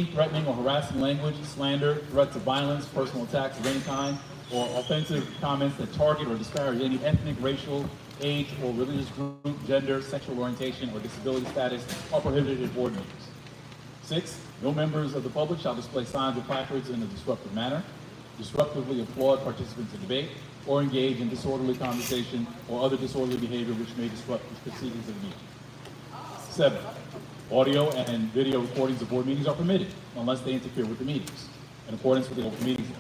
threatening or harassing language, slander, threats of violence, personal attacks of any kind, or offensive comments that target or disparage any ethnic, racial, age, or religious group, gender, sexual orientation, or disability status are prohibited at board meetings. 6, no members of the public shall display signs or placards in a disruptive manner, disruptively applaud participants in debate, or engage in disorderly conversation or other disorderly behavior which may disrupt the proceedings of the meeting. 7, audio and video recordings of board meetings are permitted unless they interfere with the meetings in accordance with the Open Meetings Law.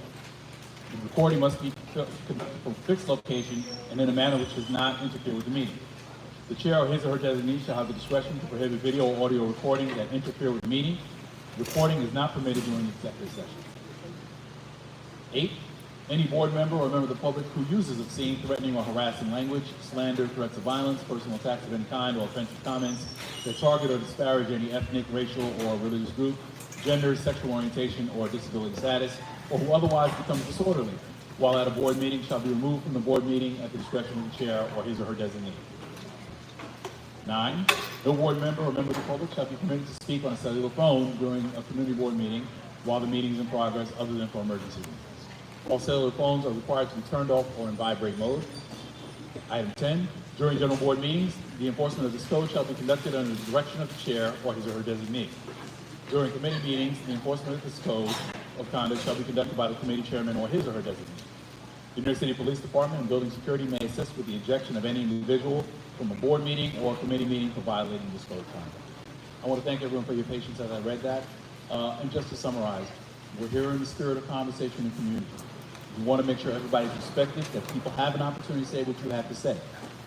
The recording must be conducted from a fixed location and in a manner which does not interfere with the meeting. The chair or his or her designee shall have the discretion to prohibit video or audio recordings that interfere with the meeting. Recording is not permitted during the executive session. 8, any board member or member of the public who uses obscene, threatening, or harassing language, slander, threats of violence, personal attacks of any kind, or offensive comments that target or disparage any ethnic, racial, or religious group, gender, sexual orientation, or disability status, or who otherwise becomes disorderly while at a board meeting shall be removed from the board meeting at the discretion of the chair or his or her designee. 9, no board member or member of the public shall be permitted to speak on a cellular phone during a community board meeting while the meeting is in progress other than for emergency reasons. All cellular phones are required to be turned off or in vibrate mode. Item 10, during general board meetings, the enforcement of this code shall be conducted under the direction of the chair or his or her designee. During committee meetings, the enforcement of this code of conduct shall be conducted by the committee chairman or his or her designee. The New York City Police Department and Building Security may assist with the ejection of any individual from a board meeting or a committee meeting for violating this code of conduct. I want to thank everyone for your patience as I read that. And just to summarize, we're here in the spirit of conversation and community. We want to make sure everybody's respected, that people have an opportunity to say what you have to say.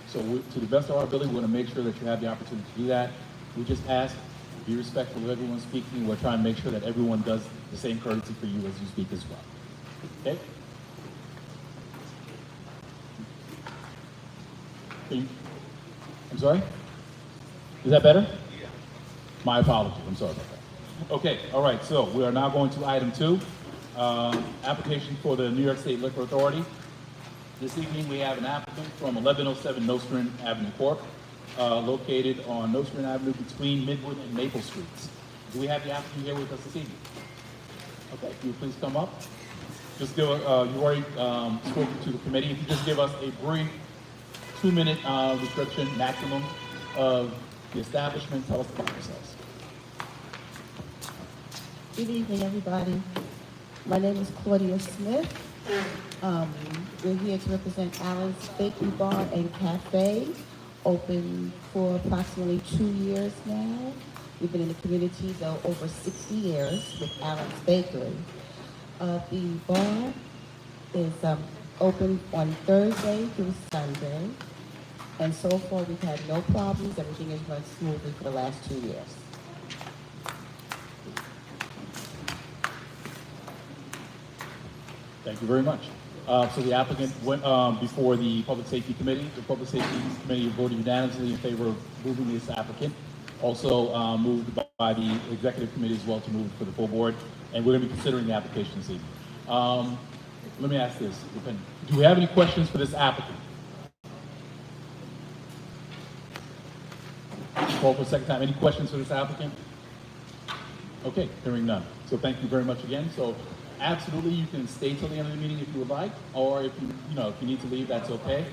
So to the best of our ability, we want to make sure that you have the opportunity to do that. We just ask, be respectful of everyone speaking. We're trying to make sure that everyone does the same courtesy for you as you speak as well. Okay? I'm sorry? Is that better? Yeah. My apologies. I'm sorry about that. Okay, all right, so we are now going to item 2. Application for the New York State Liquor Authority. This evening we have an applicant from 1107 Nostrand Avenue Corp., located on Nostrand Avenue between Midwood and Maple Streets. Do we have the applicant here with us this evening? Okay, can you please come up? Just give you already spoken to the committee. If you just give us a brief 2-minute description maximum of the establishment, tell us about yourselves. Good evening, everybody. My name is Claudia Smith. We're here to represent Allen's Bakery Bar and Cafe, open for approximately 2 years now. We've been in the community though over 60 years with Allen's Bakery. The bar is open on Thursday through Sunday, and so far we've had no problems. Everything has run smoothly for the last 2 years. Thank you very much. So the applicant went before the Public Safety Committee. The Public Safety Committee voted unanimously in favor of moving this applicant. Also moved by the Executive Committee as well to move for the full board. And we're going to be considering the application this evening. Let me ask this. Do we have any questions for this applicant? Call for a second time. Any questions for this applicant? Okay, hearing none. So thank you very much again. So absolutely, you can stay till the end of the meeting if you would like, or if if you need to leave, that's okay.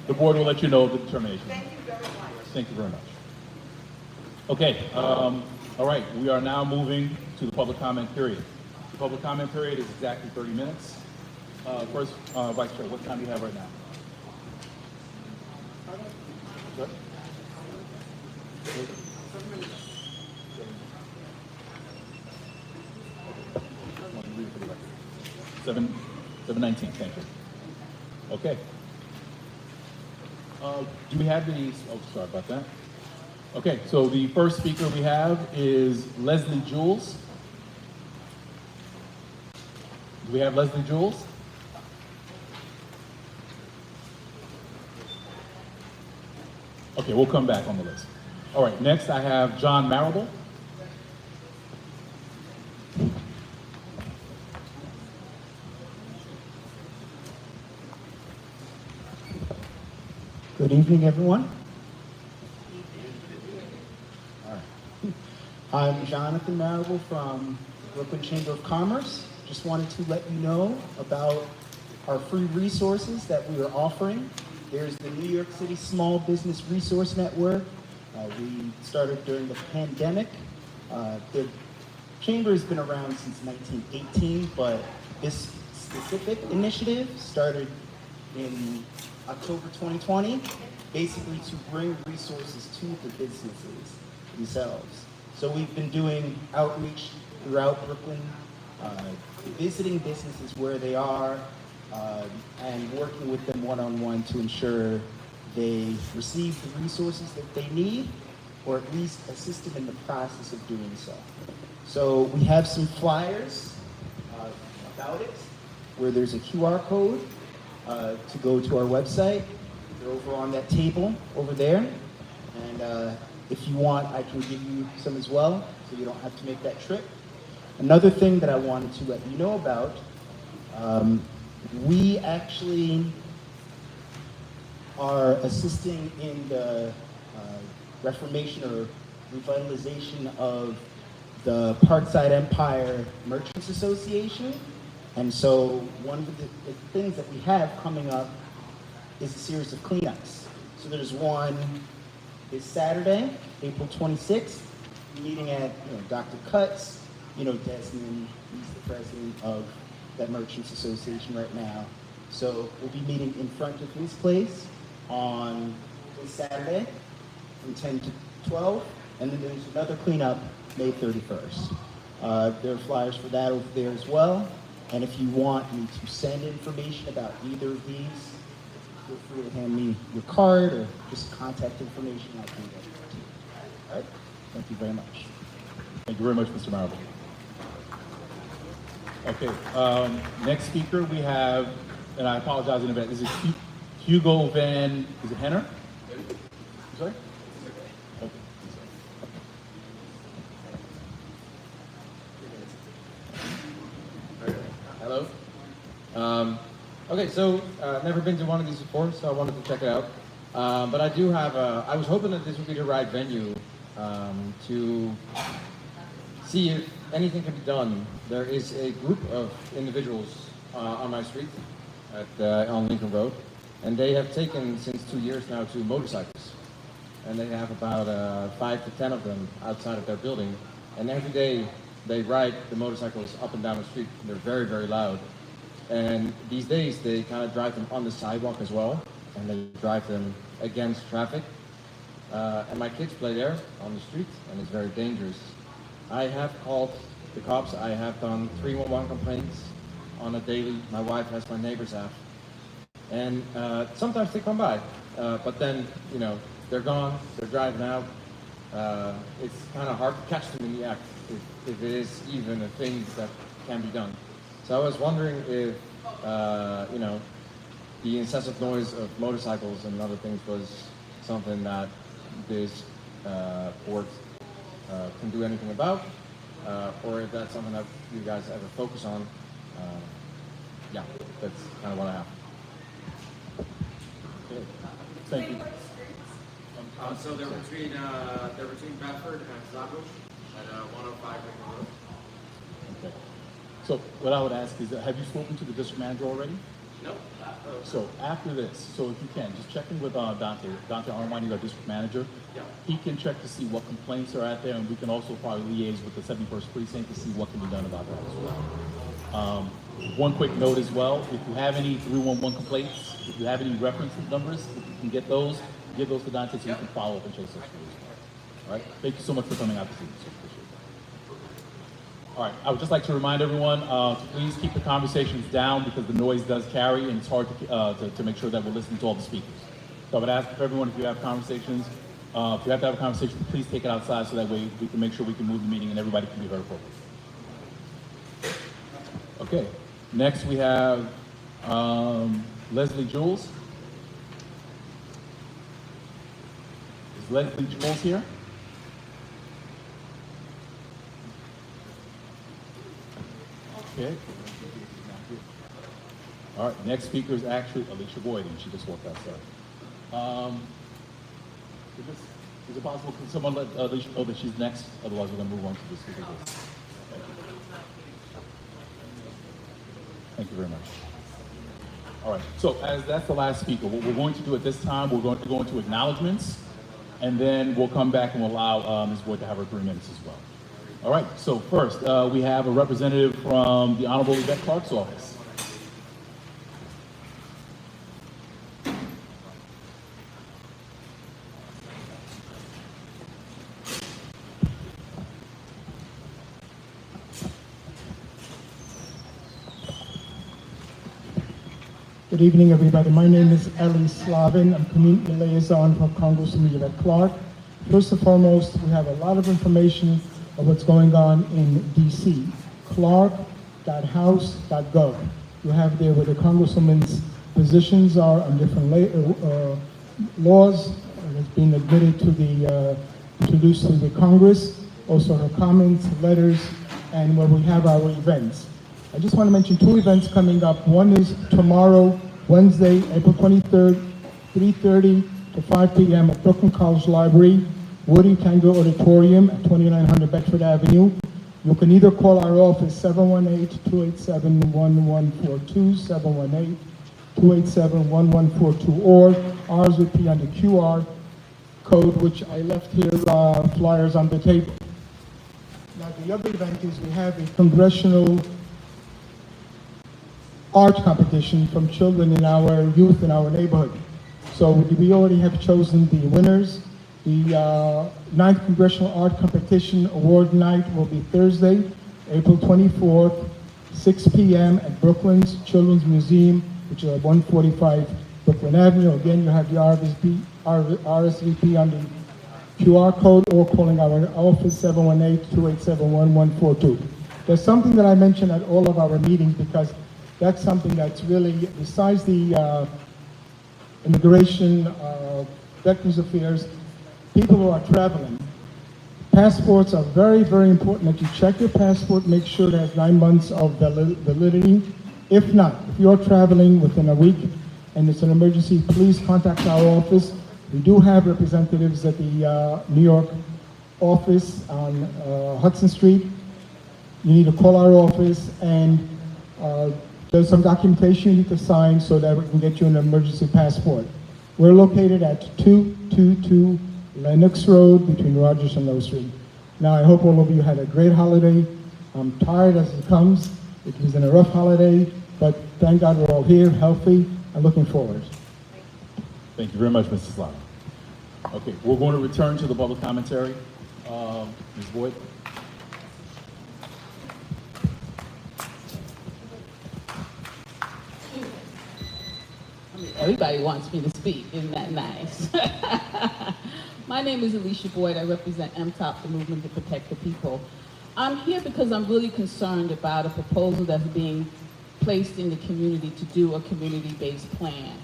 The board will let you know the determination. Thank you very much. Thank you very much. Okay, all right, we are now moving to the public comment period. The public comment period is exactly 30 minutes. First, Vice Chair, what time do you have right now? What? 7:19. Thank you. Okay. Do we have any? Oh, sorry about that. Okay, so the first speaker we have is Leslie Jules. Do we have Leslie Jules? Okay, we'll come back on the list. All right, next I have John Marable. Good evening, everyone. All right. I'm Jonathan Marable from Brooklyn Chamber of Commerce. Just wanted to let you know about our free resources that we are offering. There's the New York City Small Business Resource Network. We started during the pandemic. The Chamber has been around since 1918, but this specific initiative started in October 2020, basically to bring resources to the businesses themselves. So we've been doing outreach throughout Brooklyn, visiting businesses where they are, and working with them one-on-one to ensure they receive the resources that they need, or at least assist them in the process of doing so. So we have some flyers about it, where there's a QR code to go to our website. They're over on that table over there. And if you want, I can give you some as well, so you don't have to make that trip. Another thing that I wanted to let you know about, we actually are assisting in the reformation or revitalization of the Parkside Empire Merchants Association. And so one of the things that we have coming up is a series of cleanups. So there's one this Saturday, April 26th, meeting at Dr. Cutts. Desmond, he's the president of that Merchants Association right now. So we'll be meeting in front of his place on this Saturday from 10 to 12. And then there's another cleanup May 31st. There are flyers for that over there as well. And if you want me to send information about either of these, feel free to hand me your card or just contact information. I can get it to you. All right? Thank you very much. Thank you very much, Mr. Marable. Okay, next speaker we have, and I apologize in advance, this is Hugo Van, is it Henner? Sorry? Okay. Hello. Okay, so never been to one of these before, so I wanted to check it out. But I do have I was hoping that this would be the right venue to see if anything can be done. There is a group of individuals on my street on Lincoln Road, and they have taken since 2 years now to motorcycles. And they have about 5 to 10 of them outside of their building, and every day they ride the motorcycles up and down the street. They're very, very loud. And these days they kind of drive them on the sidewalk as well, and they drive them against traffic. And my kids play there on the street, and it's very dangerous. I have called the cops. I have done 311 complaints on a daily. My wife has my neighbors app. And sometimes they come by, but then, they're gone, they're driving out. It's kind of hard to catch them in the act, if it is even a thing that can be done. So I was wondering if, the incessant noise of motorcycles and other things was something that this board can do anything about, or if that's something that you guys ever focus on. Yeah, that's kind of what I have. Okay. Thank you. So they're between Bedford and Flatbush at 105 Lincoln Road. Okay. So what I would ask is, have you spoken to the district manager already? No. So after this, so if you can, just check in with Dante Armani, our district manager. Yeah. He can check to see what complaints are out there, and we can also probably liaise with the 71st precinct to see what can be done about that as well. One quick note as well, if you have any 311 complaints, if you have any reference numbers, if you can get those, give those to Dante so you can follow up and chase those through as well. All right, thank you so much for coming out this evening. So appreciate it. All right, I would just like to remind everyone to please keep the conversations down because the noise does carry and it's hard to make sure that we're listening to all the speakers. So I would ask everyone, if you have conversations, if you have to have a conversation, please take it outside so that way we can make sure we can move the meeting and everybody can be heard appropriately. Okay, next we have Leslie Jules. Is Leslie Jules here? Okay. All right, next speaker is actually Alicia Boyd, and she just walked outside. Is it possible, can someone let Alicia know that she's next? Otherwise, we're going to move on to the speaker list. Thank you very much. All right, so as that's the last speaker, what we're going to do at this time, we're going to go into acknowledgements, and then we'll come back and we'll allow Ms. Boyd to have her 3 minutes as well. All right, so first, we have a representative from the Honorable Yvette Clark's office. Good evening, everybody. My name is Ellie Slavin. I'm community liaison for Congresswoman Yvette Clark. First and foremost, we have a lot of information of what's going on in DC. Clark.house.gov. You have there where the Congresswoman's positions are on different laws that's being admitted to the introduced to the Congress. Also her comments, letters, and where we have our events. I just want to mention 2 events coming up. One is tomorrow, Wednesday, April 23rd, 3:30 to 5 p.m. at Brooklyn College Library, Woody Tango Auditorium at 2900 Bedford Avenue. You can either call our office 718-287-1142, 718-287-1142, or ours would be on the QR code, which I left here, flyers on the table. Now, the other event is we have a congressional art competition from children in our youth in our neighborhood. So we already have chosen the winners. The 9th Congressional Art Competition Award Night will be Thursday, April 24th, 6 p.m. at Brooklyn's Children's Museum, which is at 145 Brooklyn Avenue. Again, you have the RSVP on the QR code or calling our office 718-287-1142. There's something that I mention at all of our meetings because that's something that's really, besides the immigration, Veterans Affairs, people who are traveling. Passports are very, very important that you check your passport, make sure it has 9 months of validity. If not, if you're traveling within a week and it's an emergency, please contact our office. We do have representatives at the New York office on Hudson Street. You need to call our office, and there's some documentation you need to sign so that we can get you an emergency passport. We're located at 222 Lenox Road between Rogers and Low Street. Now, I hope all of you had a great holiday. I'm tired as it comes. It was a rough holiday, but thank God we're all here, healthy, and looking forward. Thank you very much, Mr. Slavin. Okay, we're going to return to the public commentary. Ms. Boyd. Everybody wants me to speak, isn't that nice? My name is Alicia Boyd. I represent MTOP, the Movement to Protect the People. I'm here because I'm really concerned about a proposal that's being placed in the community to do a community-based plan.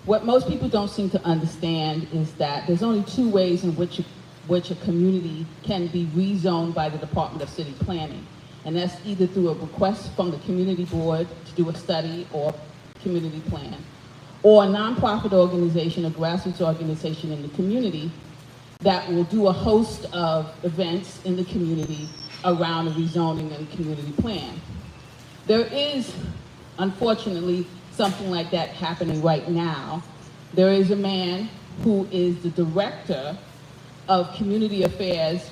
What most people don't seem to understand is that there's only 2 ways in which a community can be rezoned by the Department of City Planning. And that's either through a request from the community board to do a study or community plan, or a nonprofit organization, a grassroots organization in the community that will do a host of events in the community around a rezoning and community plan. There is, unfortunately, something like that happening right now. There is a man who is the director of community affairs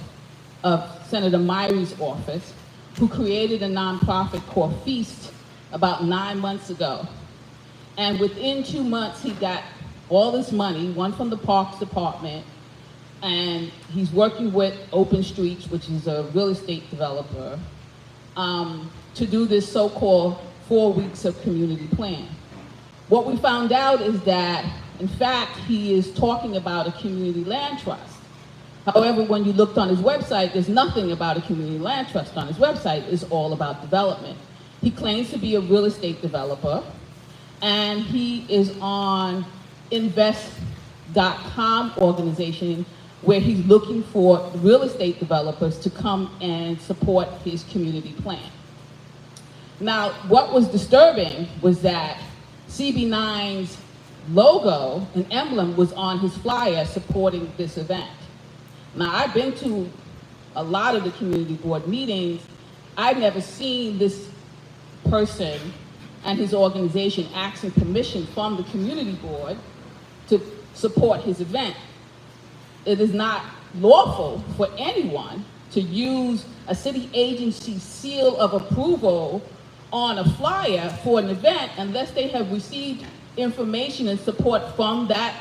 of Senator Myri's office, who created a nonprofit called Feast about 9 months ago. And within 2 months, he got all this money, one from the Parks Department, and he's working with Open Streets, which is a real estate developer, to do this so-called 4 weeks of community plan. What we found out is that, in fact, he is talking about a community land trust. However, when you looked on his website, there's nothing about a community land trust on his website. It's all about development. He claims to be a real estate developer, and he is on invest.com organization where he's looking for real estate developers to come and support his community plan. Now, what was disturbing was that CB9's logo and emblem was on his flyer supporting this event. Now, I've been to a lot of the community board meetings. I've never seen this person and his organization asking permission from the community board to support his event. It is not lawful for anyone to use a city agency seal of approval on a flyer for an event unless they have received information and support from that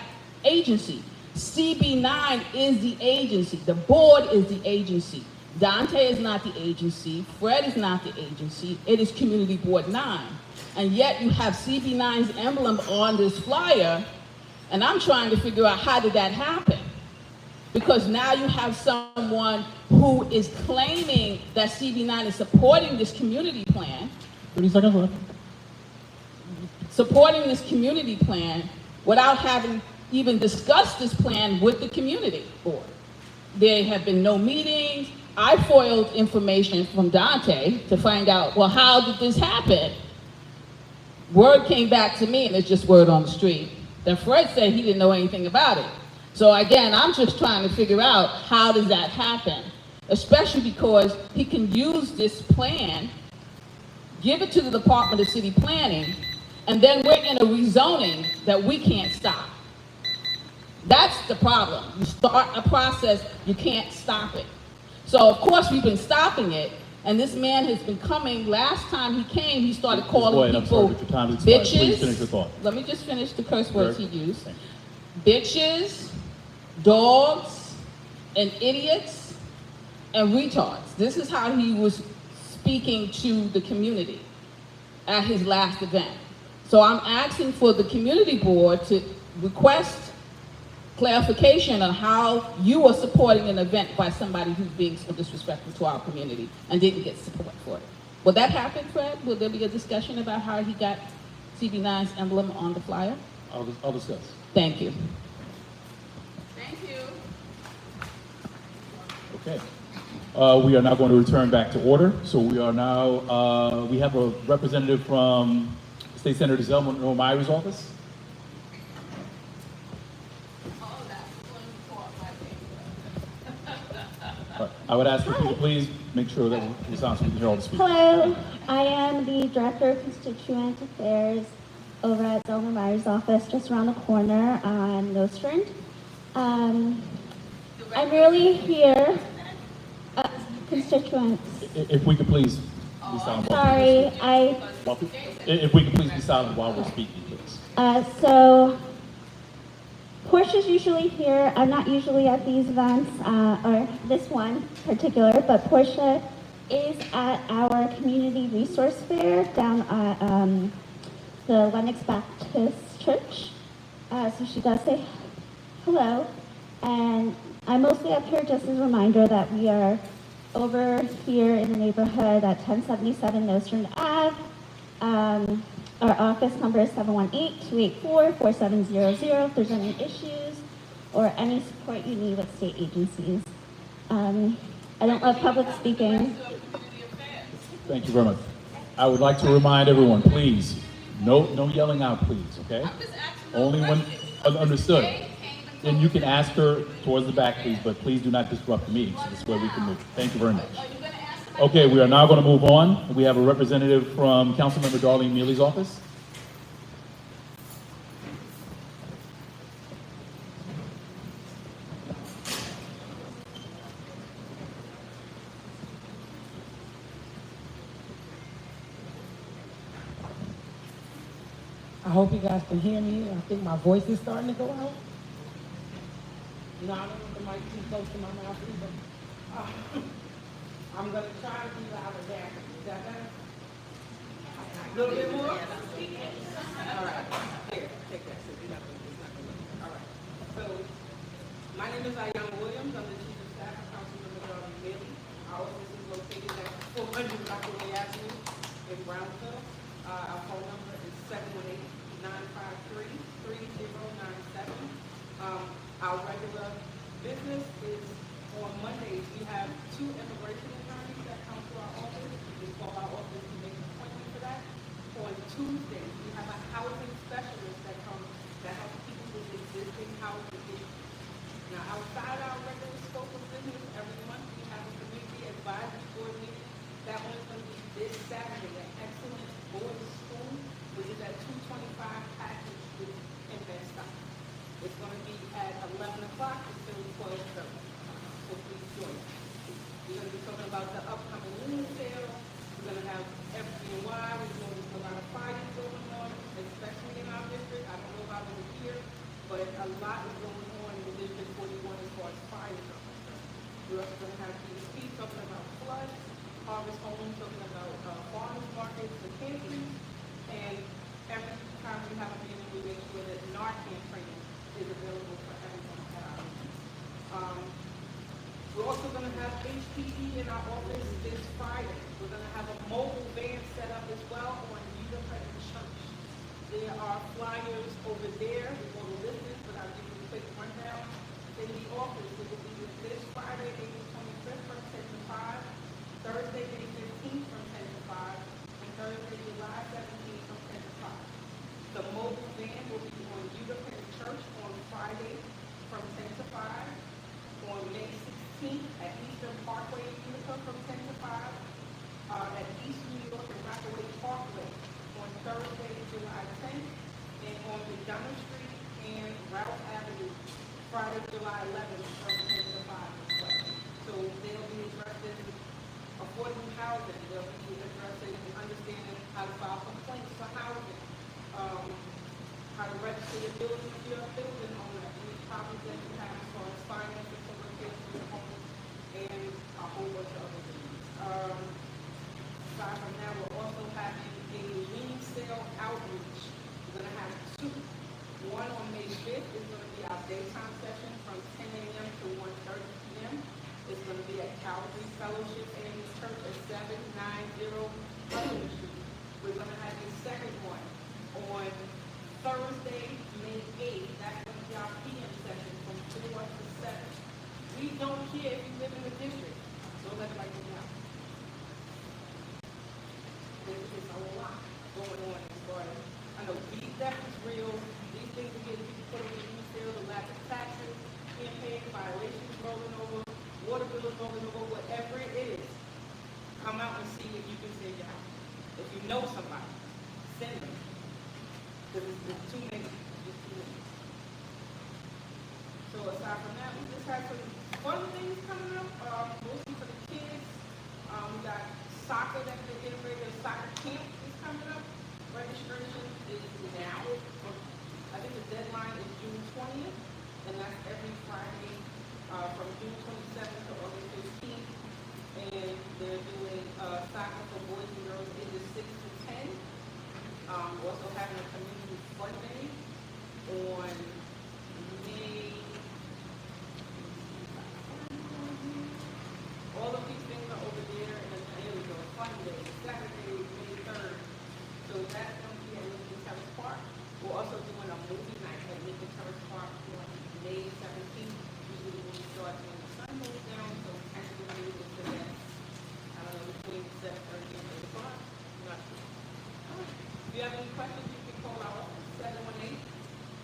agency. CB9 is the agency. The board is the agency. Dante is not the agency. Fred is not the agency. It is Community Board 9. And yet you have CB9's emblem on this flyer, and I'm trying to figure out how did that happen? Because now you have someone who is claiming that CB9 is supporting this community plan, 30 seconds left. supporting this community plan without having even discussed this plan with the community board. There have been no meetings. I foiled information from Dante to find out, well, how did this happen? Word came back to me, and it's just word on the street, that Fred said he didn't know anything about it. So again, I'm just trying to figure out how does that happen, especially because he can use this plan, give it to the Department of City Planning, and then we're in a rezoning that we can't stop. That's the problem. You start a process, you can't stop it. So of course we've been stopping it, and this man has been coming. Last time he came, he started Ms. calling Boyd, I'm sorry, people but your time has expired. Please bitches. finish your thought. Let me just finish the curse words he used. Thank Bitches, dogs, and idiots, and retards. This is how he was speaking to the community at his last event. So I'm asking for the community board to request clarification on how you are supporting an event by somebody who's being so disrespectful to our community and didn't get support for it. Will that happen, Fred? Will there be a discussion about how he got CB9's emblem on the flyer? I'll discuss. Thank you. Thank you. Okay. We are now going to return back to order. So we are now, we have a representative from State Senator Zelma O'Malley's office. I would ask if you could please make sure that we sound so we can hear all the speakers. Hello, I am the Director of Constituent Affairs over at Zelma Meyer's office, just around the corner on Nostrand. I'm really here, constituents. If we could please be silent. Sorry, If we could please be silent while we're speaking, please. So Portia's usually here. I'm not usually at these events, or this one particular, but Portia is at our community resource fair down at the Lennox Baptist Church. So she does say hello. And I'm mostly up here just as a reminder that we are over here in the neighborhood at 1077 Nostrand Ave. Our office number is 718-284-4700 if there's any issues or any support you need with state agencies. I don't love public speaking. Thank you very much. I would like to remind everyone, please, no yelling out, please, okay? Only when understood. Then you can ask her towards the back, please, but please do not disrupt the meeting, so this way we can move. Thank you very much. Okay, we are now going to move on. We have a representative from Councilmember Darlene Mealy's office. I hope you guys can hear me. I think my voice is starting to go out. No, I don't want the mic too close to my mouth either. I'm gonna try to be louder there. Is that better? A little bit more? All right. Here, take that. So you're not gonna, it's not gonna look. All right. So, my name is Ayana Williams. I'm the Chief of Staff of Councilmember Darlene Mealy. Our office is located at 400 Rockaway Avenue in Brownsville. Our phone number is 718-953-3097. Our regular business is on Mondays. We have 2 immigration attorneys that come to our office. We call our office to make an appointment for that. On Tuesdays, we have a housing specialist that comes that helps people with existing housing issues. Now, outside our regular scope of this Saturday at Excellence Boys School, which is at 225 Patrick Street in Bed-Stuy. It's going to be at 11 o'clock until 12:30. So please join us. We're going to be talking about the upcoming linen sale. We're going to have everything wide. We're doing a lot of fires going on, especially in our district. I don't know about over here, but a lot is going on in District 41 as far as fires are concerned. We're also going to have DSP talking about floods, Harvest Home talking about farmers markets, the pantries, and every time we have a meeting, we make sure that Narcan training is available for everyone at our meeting. We're also going to have HPE in our office this Friday. We're going to have a mobile van set up as well on Utica Credit Church. There are flyers over there. We go to listen, but I'll give you a quick rundown. In the office, it will be this Friday, April 25th from 10 to 5, Thursday, May 15th from 10 to 5, and Thursday, July 17th from 10 to 5. The mobile van will be on Utica Church on Friday from 10 to 5, on May 16th at Eastern Parkway in Utica from 10 to 5, at East New York and Rockaway Parkway on Thursday, July 10th, and on McDonough Street and Ralph Avenue, Friday, July 11th from 10 to 5 as well. So they'll be addressing affordable housing, they'll be addressing understanding how to file complaints for housing, how to register your building if you're a building owner, any problems that you have as far as financing for repairs to your home, and a whole bunch of other things. Aside from that, we're also having a lien sale outreach. We're going to have two. One on May 5th is going to be our daytime session from 10 a.m. to 1:30 p.m. It's going to be at Calvary Fellowship Annual Church at 790 Hudson Street. We're going to have a second one on Thursday, May 8th. That's going to be our PM session from 4 to 7. We don't care if you live in the district. Don't let it like it now. There's a lot going on as far as, I know weed theft is real. These things are getting people put on the youth sale, the lack of taxes, campaign violations rolling over, water bills rolling over, whatever it is. Come out and see if you can save your house. If you know somebody, send them. Because it's too many. It's too many. So aside from that, we just have some fun things coming up, mostly for the kids. We got soccer that they're getting ready. The soccer camp is coming up. Registration is now. I think the deadline is June 20th, and that's every Friday from June 27th to August 15th. And they're doing soccer for boys and girls ages 6 to 10. Also having a community fun day on May. All of these things are over there, and then there we go, fun day, Saturday, May 3rd. So that's going to be at Lincoln Terrace Park. We're also doing a movie night at Lincoln Terrace Park on May 17th. Usually the movie starts when the sun goes down, so actually we will do that. I don't know, between 7:30 and 8 o'clock. I'm not sure. All right. If you have any questions, you can call our office,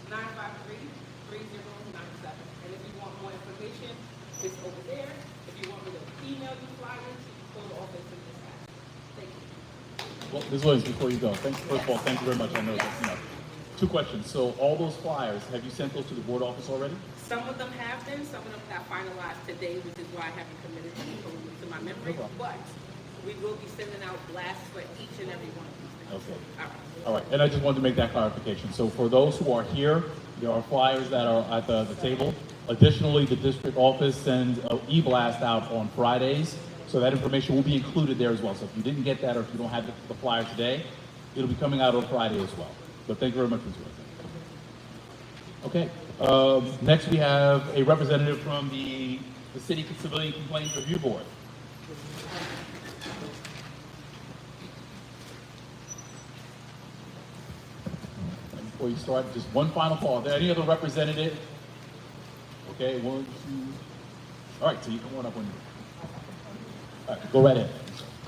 718-953-3097. And if you want more information, it's over there. If you want me to email you flyers, you can call the office and just ask. Thank you. Well, Ms. Williams, before you go, first of all, thank you very much. I know that, two questions. So all those flyers, have you sent those to the board office already? Some of them have been, some of them got finalized today, which is why I haven't committed them to my memory. No problem. But we will be sending out blasts for each and every one of these things. Okay. All right. All right, and I just wanted to make that clarification. So for those who are here, there are flyers that are at the table. Additionally, the district office sends an e-blast out on Fridays, so that information will be included there as well. So if you didn't get that, or if you don't have the flyer today, it'll be coming out on Friday as well. But thank you very much, Ms. Wilson. Okay, next we have a representative from the City Civilian Complaints Review Board. Before you start, just one final call. Are there any other representative? Okay, 1, 2. All right, so you come on up when you're. All right, go right ahead.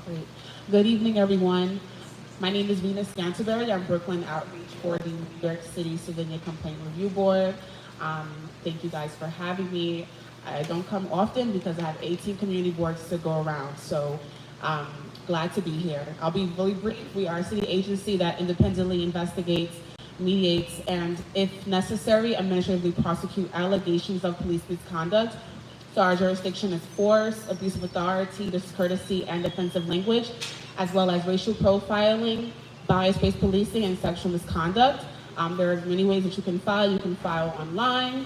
Great. Good evening, everyone. My name is Venus Scantlebury. I'm Brooklyn Outreach for the New York City Civilian Complaint Review Board. Thank you guys for having me. I don't come often because I have 18 community boards to go around. So glad to be here. I'll be really brief. We are a city agency that independently investigates, mediates, and if necessary, administratively prosecute allegations of police misconduct. So our jurisdiction is force, abuse of authority, discourtesy, and offensive language, as well as racial profiling, bias-based policing, and sexual misconduct. There are many ways that you can file. You can file online,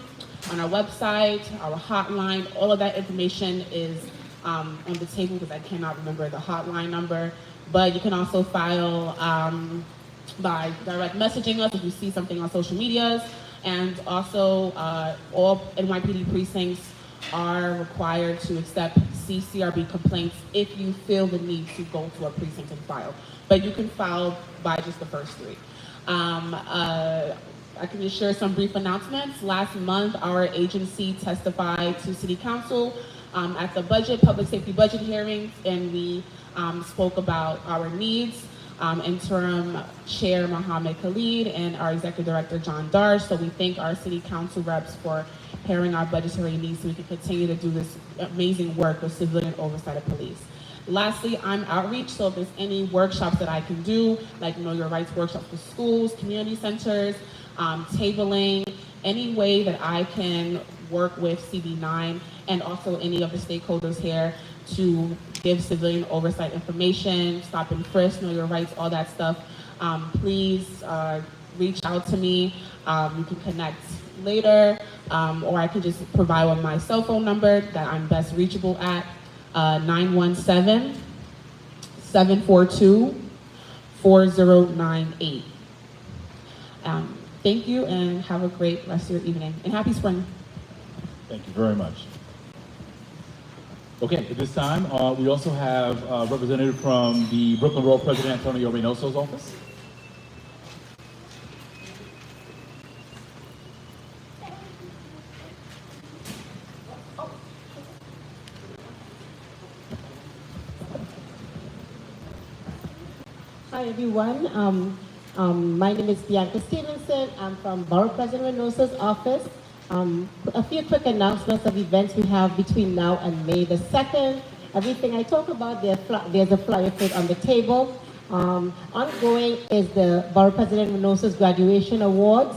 on our website, our hotline. All of that information is on the table because I cannot remember the hotline number. But you can also file by direct messaging us if you see something on social medias. And also, all NYPD precincts are required to accept CCRB complaints if you feel the need to go to a precinct and file. But you can file by just the first three. I can just share some brief announcements. Last month, our agency testified to City Council at the public safety budget hearings, and we spoke about our needs. Interim Chair Mohammed Khalid and our Executive Director John Darsh. So we thank our City Council reps for hearing our budgetary needs so we can continue to do this amazing work with civilian oversight of police. Lastly, I'm outreach, so if there's any workshops that I can do, like Know Your Rights workshops for schools, community centers, tabling, any way that I can work with CB9 and also any of the stakeholders here to give civilian oversight information, stop and frisk, know your rights, all that stuff, please reach out to me. You can connect later, or I can just provide my cell phone number that I'm best reachable at, 917-742-4098. Thank you and have a great rest of your evening and happy spring. Thank you very much. Okay, at this time, we also have a representative from the Brooklyn Borough President Antonio Reynoso's office. Hi, everyone. My name is Bianca Stevenson. I'm from Borough President Reynoso's office. A few quick announcements of events we have between now and May the 2nd. Everything I talk about, there's a flyer put on the table. Ongoing is the Borough President Reynoso's graduation awards.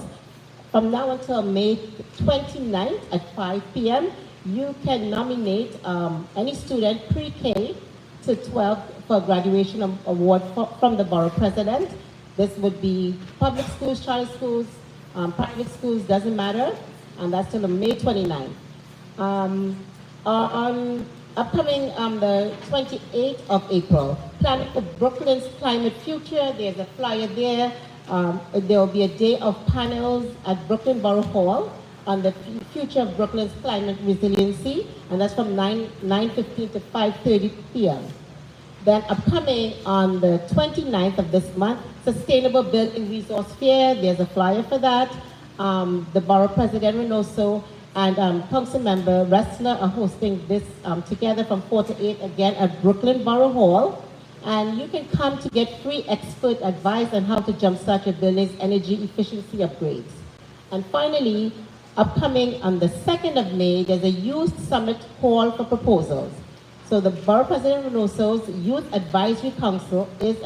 From now until May 29th at 5 p.m., you can nominate any student pre-K to 12 for a graduation award from the Borough President. This would be public schools, charter schools, private schools, doesn't matter. And that's till May 29th. Upcoming the 28th of April, planning for Brooklyn's climate future. There's a flyer there. There will be a day of panels at Brooklyn Borough Hall on the future of Brooklyn's climate resiliency, and that's from 9:15 to 5:30 p.m. Then upcoming on the 29th of this month, Sustainable Building Resource Fair. There's a flyer for that. The Borough President Reynoso and Council Member Ressler are hosting this together from 4 to 8 again at Brooklyn Borough Hall. And you can come to get free expert advice on how to jumpstart your building's energy efficiency upgrades. And finally, upcoming on the 2nd of May, there's a Youth Summit call for proposals. So the Borough President Reynoso's Youth Advisory Council is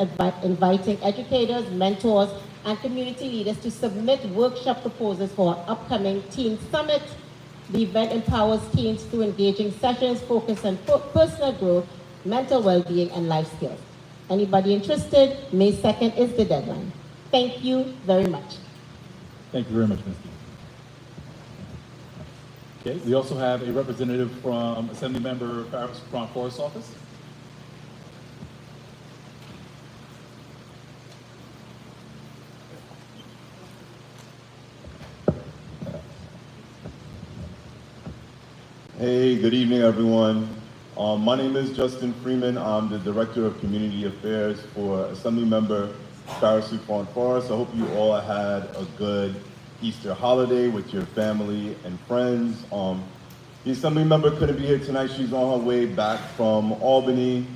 inviting educators, mentors, and community leaders to submit workshop proposals for our upcoming Teen Summit. The event empowers teens through engaging sessions focused on personal growth, mental well-being, and life skills. Anybody interested? May 2nd is the deadline. Thank you very much. Thank you very much, Ms. Okay, we also have a representative from Assemblymember Farris from Forest office. Hey, good evening, everyone. My name is Justin Freeman. I'm the Director of Community Affairs for Assemblymember Farris Farm Forest. I hope you all had a good Easter holiday with your family and friends. The Assemblymember couldn't be here tonight. She's on her way back from Albany.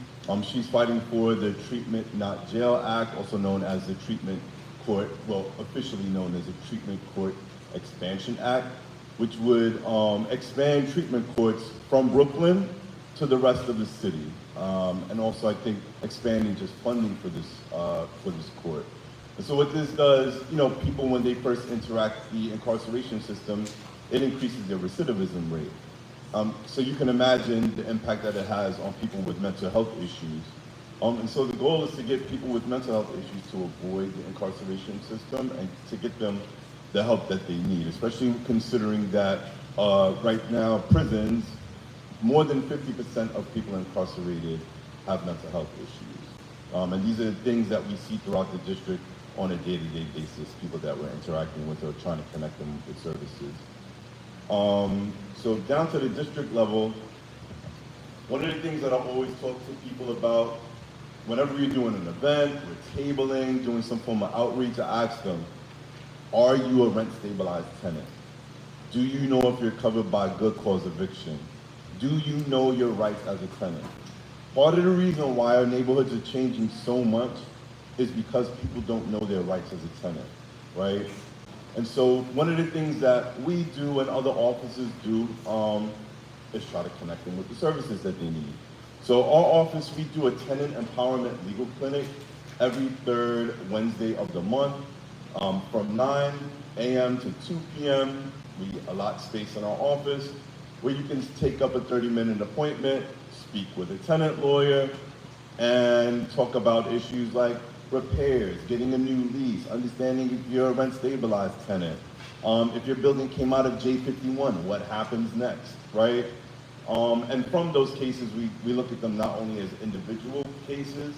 She's fighting for the Treatment Not Jail Act, also known as the Treatment Court, well, officially known as the Treatment Court Expansion Act, which would expand treatment courts from Brooklyn to the rest of the city. and also I think expanding just funding for this court. And so what this does, people when they first interact with the incarceration system, it increases their recidivism rate. So you can imagine the impact that it has on people with mental health issues. And so the goal is to get people with mental health issues to avoid the incarceration system and to get them the help that they need, especially considering that right now prisons, more than 50% of people incarcerated have mental health issues. And these are the things that we see throughout the district on a day-to-day basis, people that we're interacting with or trying to connect them with services. So down to the district level, one of the things that I always talk to people about, whenever you're doing an event, we're tabling, doing some form of outreach, I ask them, are you a rent-stabilized tenant? Do you know if you're covered by good cause eviction? Do you know your rights as a tenant? Part of the reason why our neighborhoods are changing so much is because people don't know their rights as a tenant, right? And so one of the things that we do and other offices do is try to connect them with the services that they need. So our office, we do a tenant empowerment legal clinic every third Wednesday of the month from 9 a.m. to 2 p.m. We allot space in our office where you can take up a 30-minute appointment, speak with a tenant lawyer, and talk about issues like repairs, getting a new lease, understanding if you're a rent-stabilized tenant. If your building came out of J51, what happens next, right? And from those cases, we look at them not only as individual cases,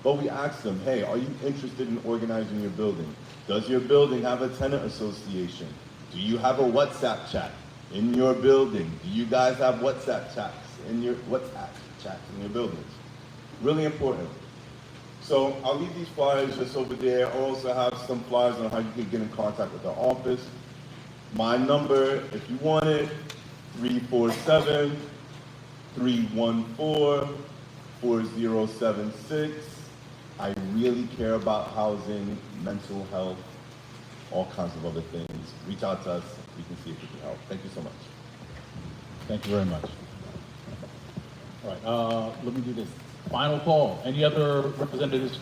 but we ask them, hey, are you interested in organizing your building? Does your building have a tenant association? Do you have a WhatsApp chat in your building? Do you guys have WhatsApp chats in your buildings? Really important. So I'll leave these flyers just over there. I also have some flyers on how you can get in contact with our office. My number, if you want it, 347-314-4076. I really care about housing, mental health, all kinds of other things. Reach out to us. We can see if we can help. Thank you so much. Thank you very much. All right, let me do this. Final call. Any other representatives?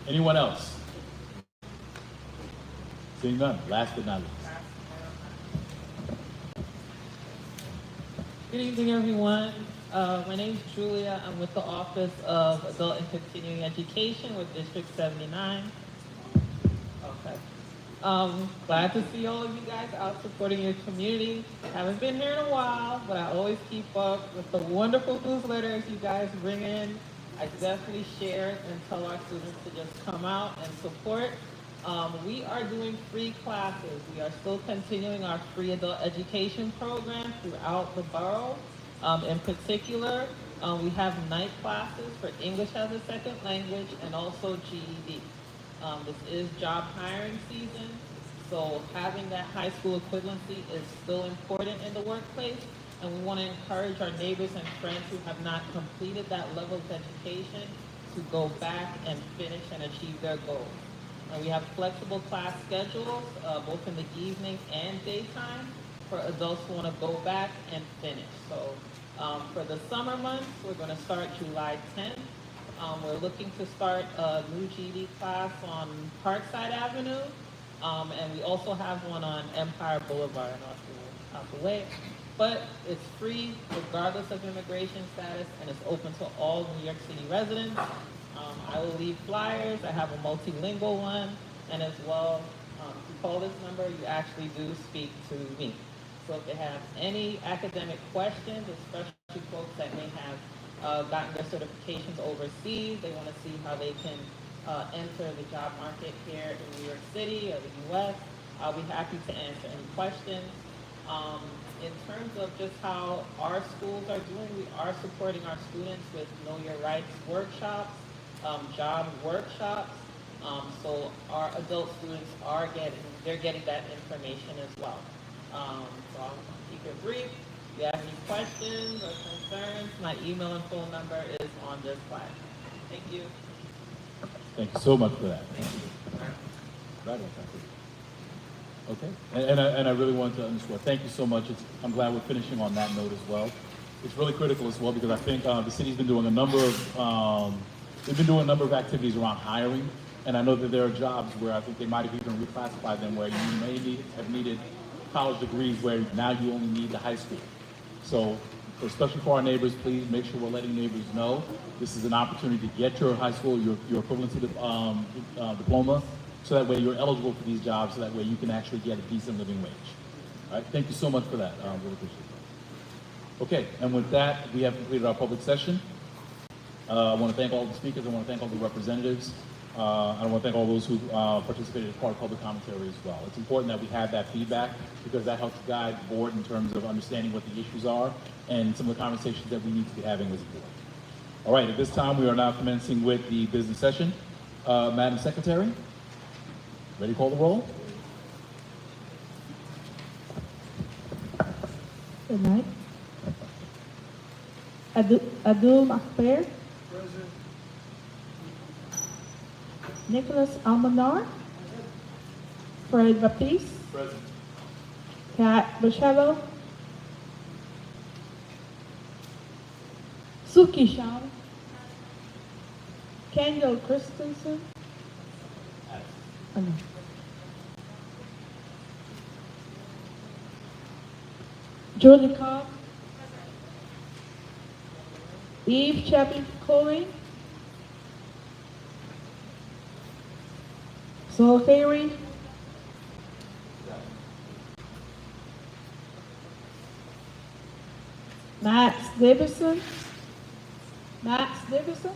Anyone else? Seeing none. Last but not least. Good evening, everyone. My name is Julia. I'm with the Office of Adult and Continuing Education with District 79. Okay. Glad to see all of you guys out supporting your community. Haven't been here in a while, but I always keep up with the wonderful newsletters you guys bring in. I definitely share and tell our students to just come out and support. We are doing free classes. We are still continuing our free adult education program throughout the borough. In particular, we have night classes for English as a second language and also GED. This is job hiring season, so having that high school equivalency is still important in the workplace, and we want to encourage our neighbors and friends who have not completed that level of education to go back and finish and achieve their goals. And we have flexible class schedules, both in the evening and daytime, for adults who want to go back and finish. So for the summer months, we're going to start July 10th. We're looking to start a new GED class on Parkside Avenue, and we also have one on Empire Boulevard out the way. But it's free regardless of immigration status, and it's open to all New York City residents. I will leave flyers. I have a multilingual one, and as well, if you call this number, you actually do speak to me. So if they have any academic questions, especially folks that may have gotten their certifications overseas, they want to see how they can enter the job market here in New York City or the U.S., I'll be happy to answer any questions. In terms of just how our schools are doing, we are supporting our students with Know Your Rights workshops, job workshops. So our adult students are getting that information as well. So I'll keep it brief. If you have any questions or concerns, my email and phone number is on this slide. Thank you. Thank you so much for that. Thank you. Okay, and I really want to underscore, thank you so much. I'm glad we're finishing on that note as well. It's really critical as well because I think the city's been doing a number of activities around hiring, and I know that there are jobs where I think they might have even reclassified them where you have needed college degrees where now you only need the high school. So, especially for our neighbors, please make sure we're letting neighbors know this is an opportunity to get your high school, your equivalency diploma, so that way you're eligible for these jobs, so that way you can actually get a decent living wage. All right, thank you so much for that. Really appreciate that. Okay, and with that, we have completed our public session. I want to thank all the speakers. I want to thank all the representatives. I want to thank all those who participated as part of public commentary as well. It's important that we have that feedback because that helps guide the board in terms of understanding what the issues are and some of the conversations that we need to be having as a board. All right, at this time, we are now commencing with the business session. Madam Secretary, ready to call the roll? Good night. Abdul Makber. Nicholas Almanar. Fred Baptiste. Present. Kat Bichello. Suki Shaw. Kendall Christensen. Oh, no. Julie Cobb. Eve Chapin Cohen. Sol Ferry. Max Davidson. Max Davidson.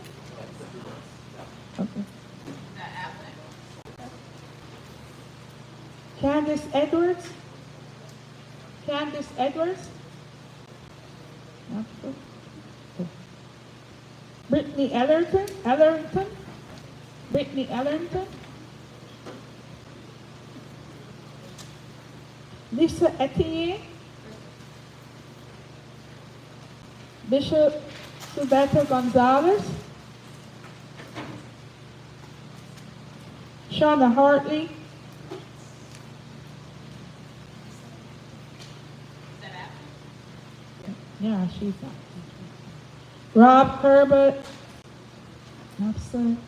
Okay. Candice Edwards. Candice Edwards. Brittany Ellerton. Brittany Ellerton. Lisa Etienne. Bishop Subeto Gonzalez. Shauna Hartley. Yeah, she's not. Rob Herbert. Absent.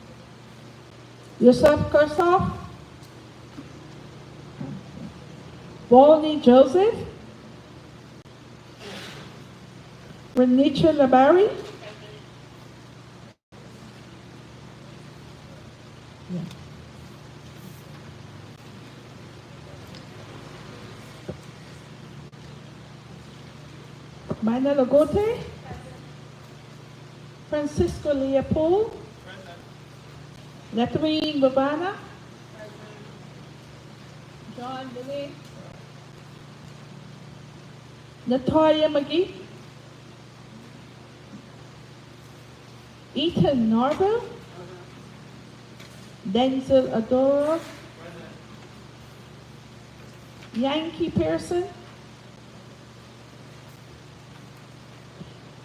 Yusuf Kursoff. Volney Joseph. Renisha Labari. Yeah. Mina Lagote. Francisco Leopold. Letharine Bavana. John Lilly. Natalia McGee. Ethan Narville. Denzel Adoro. Yankee Pearson.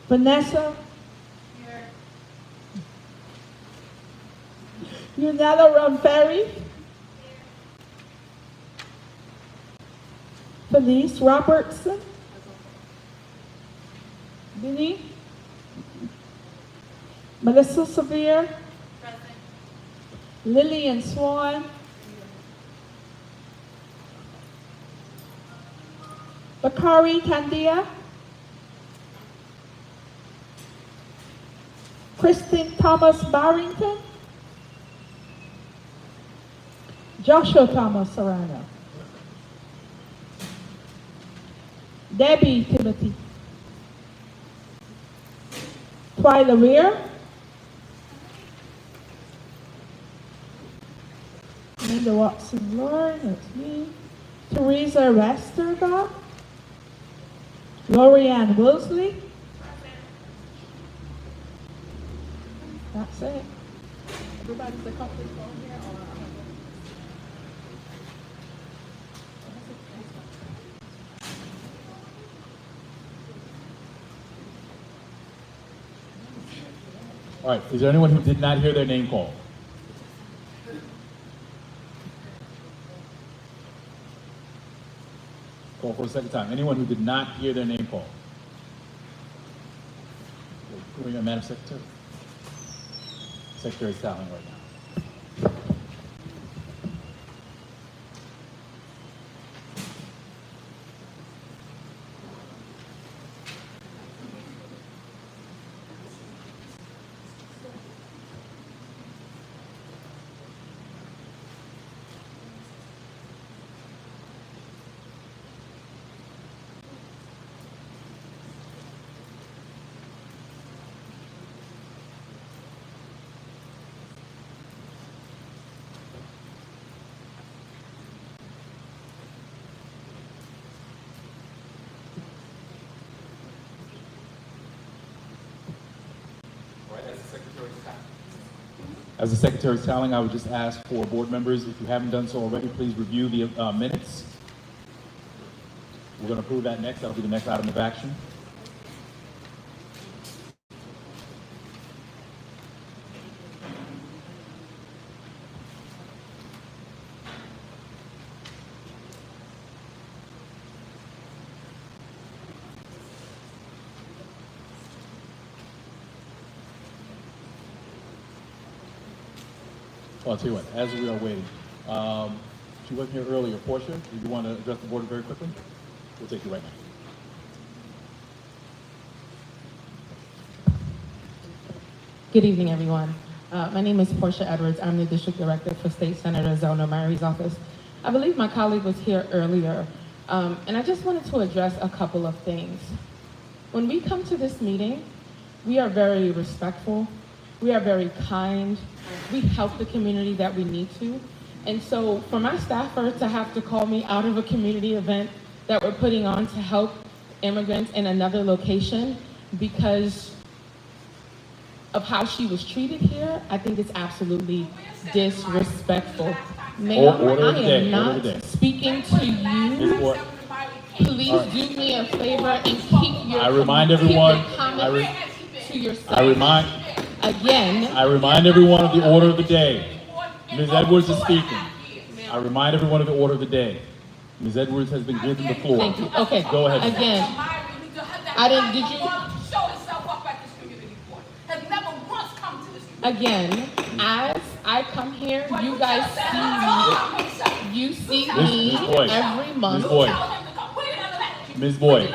Vanessa. Yunella Ronferry. Felice Robertson. Vinny. Melissa Severe. Lillian Swan. Bakari Tandia. Kristen Thomas Barrington. Joshua Thomas Serrano. Debbie Timothy. Twyla Weir. Linda Watson Lord, that's me. Teresa Westergaard. Lorianne Wilsley. That's it. Everybody's a couple phone here. All right, is there anyone who did not hear their name called? Call for a second time. Anyone who did not hear their name called? Madam Secretary. Secretary's tallying right now. As the Secretary's tallying, I would just ask for board members, if you haven't done so already, please review the minutes. We're going to approve that next. That'll be the next item of action. Well, I'll tell you what, as we are waiting, she wasn't here earlier. Portia, do you want to address the board very quickly? We'll take you right now. Good evening, everyone. My name is Portia Edwards. I'm the District Director for State Senator Zelda Murray's office. I believe my colleague was here earlier, and I just wanted to address a couple of things. When we come to this meeting, we are very respectful. We are very kind. We help the community that we need to. And so for my staffer to have to call me out of a community event that we're putting on to help immigrants in another location because of how she was treated here, I think it's absolutely disrespectful. Ma'am, I am not speaking to you. Please do me a favor and keep your comments to yourself. I remind everyone of the order of the day. Ms. Edwards is speaking. I remind everyone of the order of the day. Ms. Edwards has been given the floor. Thank you. Okay. Go ahead. Again, Again, as I come here, you guys see me. You see me every month. Ms. Boyd.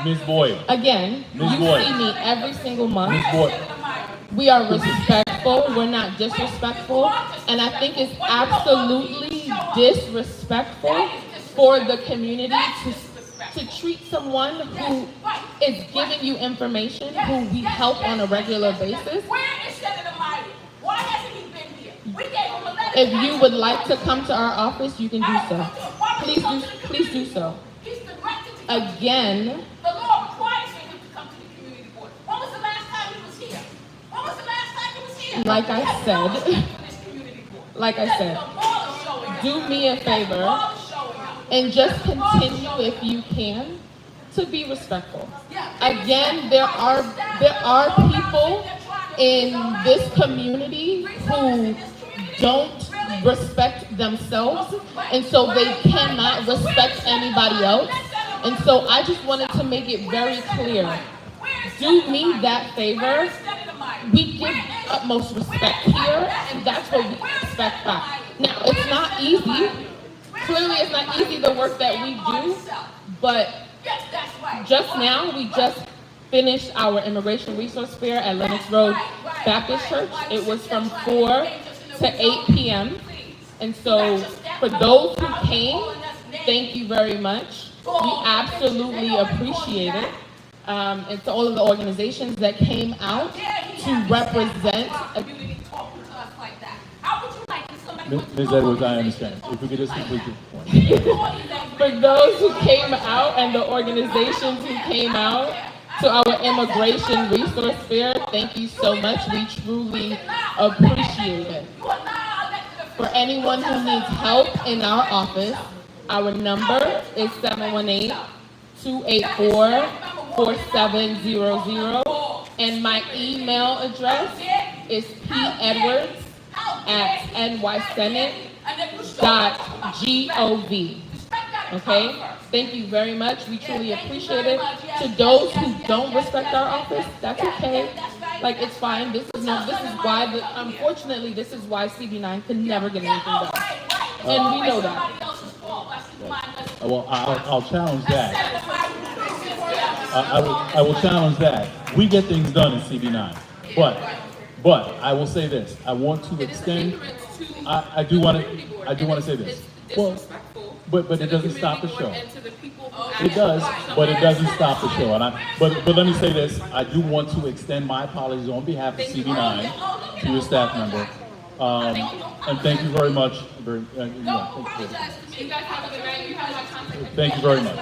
Ms. Boyd. Again, Ms. you Boyd. see me every single month. Ms. Boyd. We are respectful. We're not disrespectful. And I think it's absolutely disrespectful for the community to treat someone who is giving you information, who we help on a regular basis. If you would like to come to our office, you can do so. Please do so. Again, like I said, do me a favor and just continue, if you can, to be respectful. Again, there are people in this community who don't respect themselves, and so they cannot respect anybody else. And so I just wanted to make it very clear. Do me that favor. We give utmost respect here, and that's what we expect back. Now, it's not easy. Clearly, it's not easy, the work that we do, but just now, we just finished our Immigration Resource Fair at Lennox Road Baptist Church. It was from 4 to 8 p.m. And so, for those who came, thank you very much. We absolutely appreciate it. And to all of the organizations that came out to represent. Ms. Edwards, I understand. If we could just complete the point. For those who came out and the organizations who came out to our Immigration Resource Fair, thank you so much. We truly appreciate it. For anyone who needs help in our office, our number is 718-284-4700, and my email address is pedwards@nysenate.gov. Okay? Thank you very much. We truly appreciate it. To those who don't respect our office, that's okay. Like, it's fine. This is why, unfortunately, this is why CB9 can never get anything done. And we know that. Well, I'll challenge that. I will challenge that. We get things done in CB9, but I will say this. I want to extend. I do want to say this. Well, but it doesn't stop the show. It does, but it doesn't stop the show. But let me say this. I do want to extend my apologies on behalf of CB9 to your staff member. And thank you very much. Thank you very much.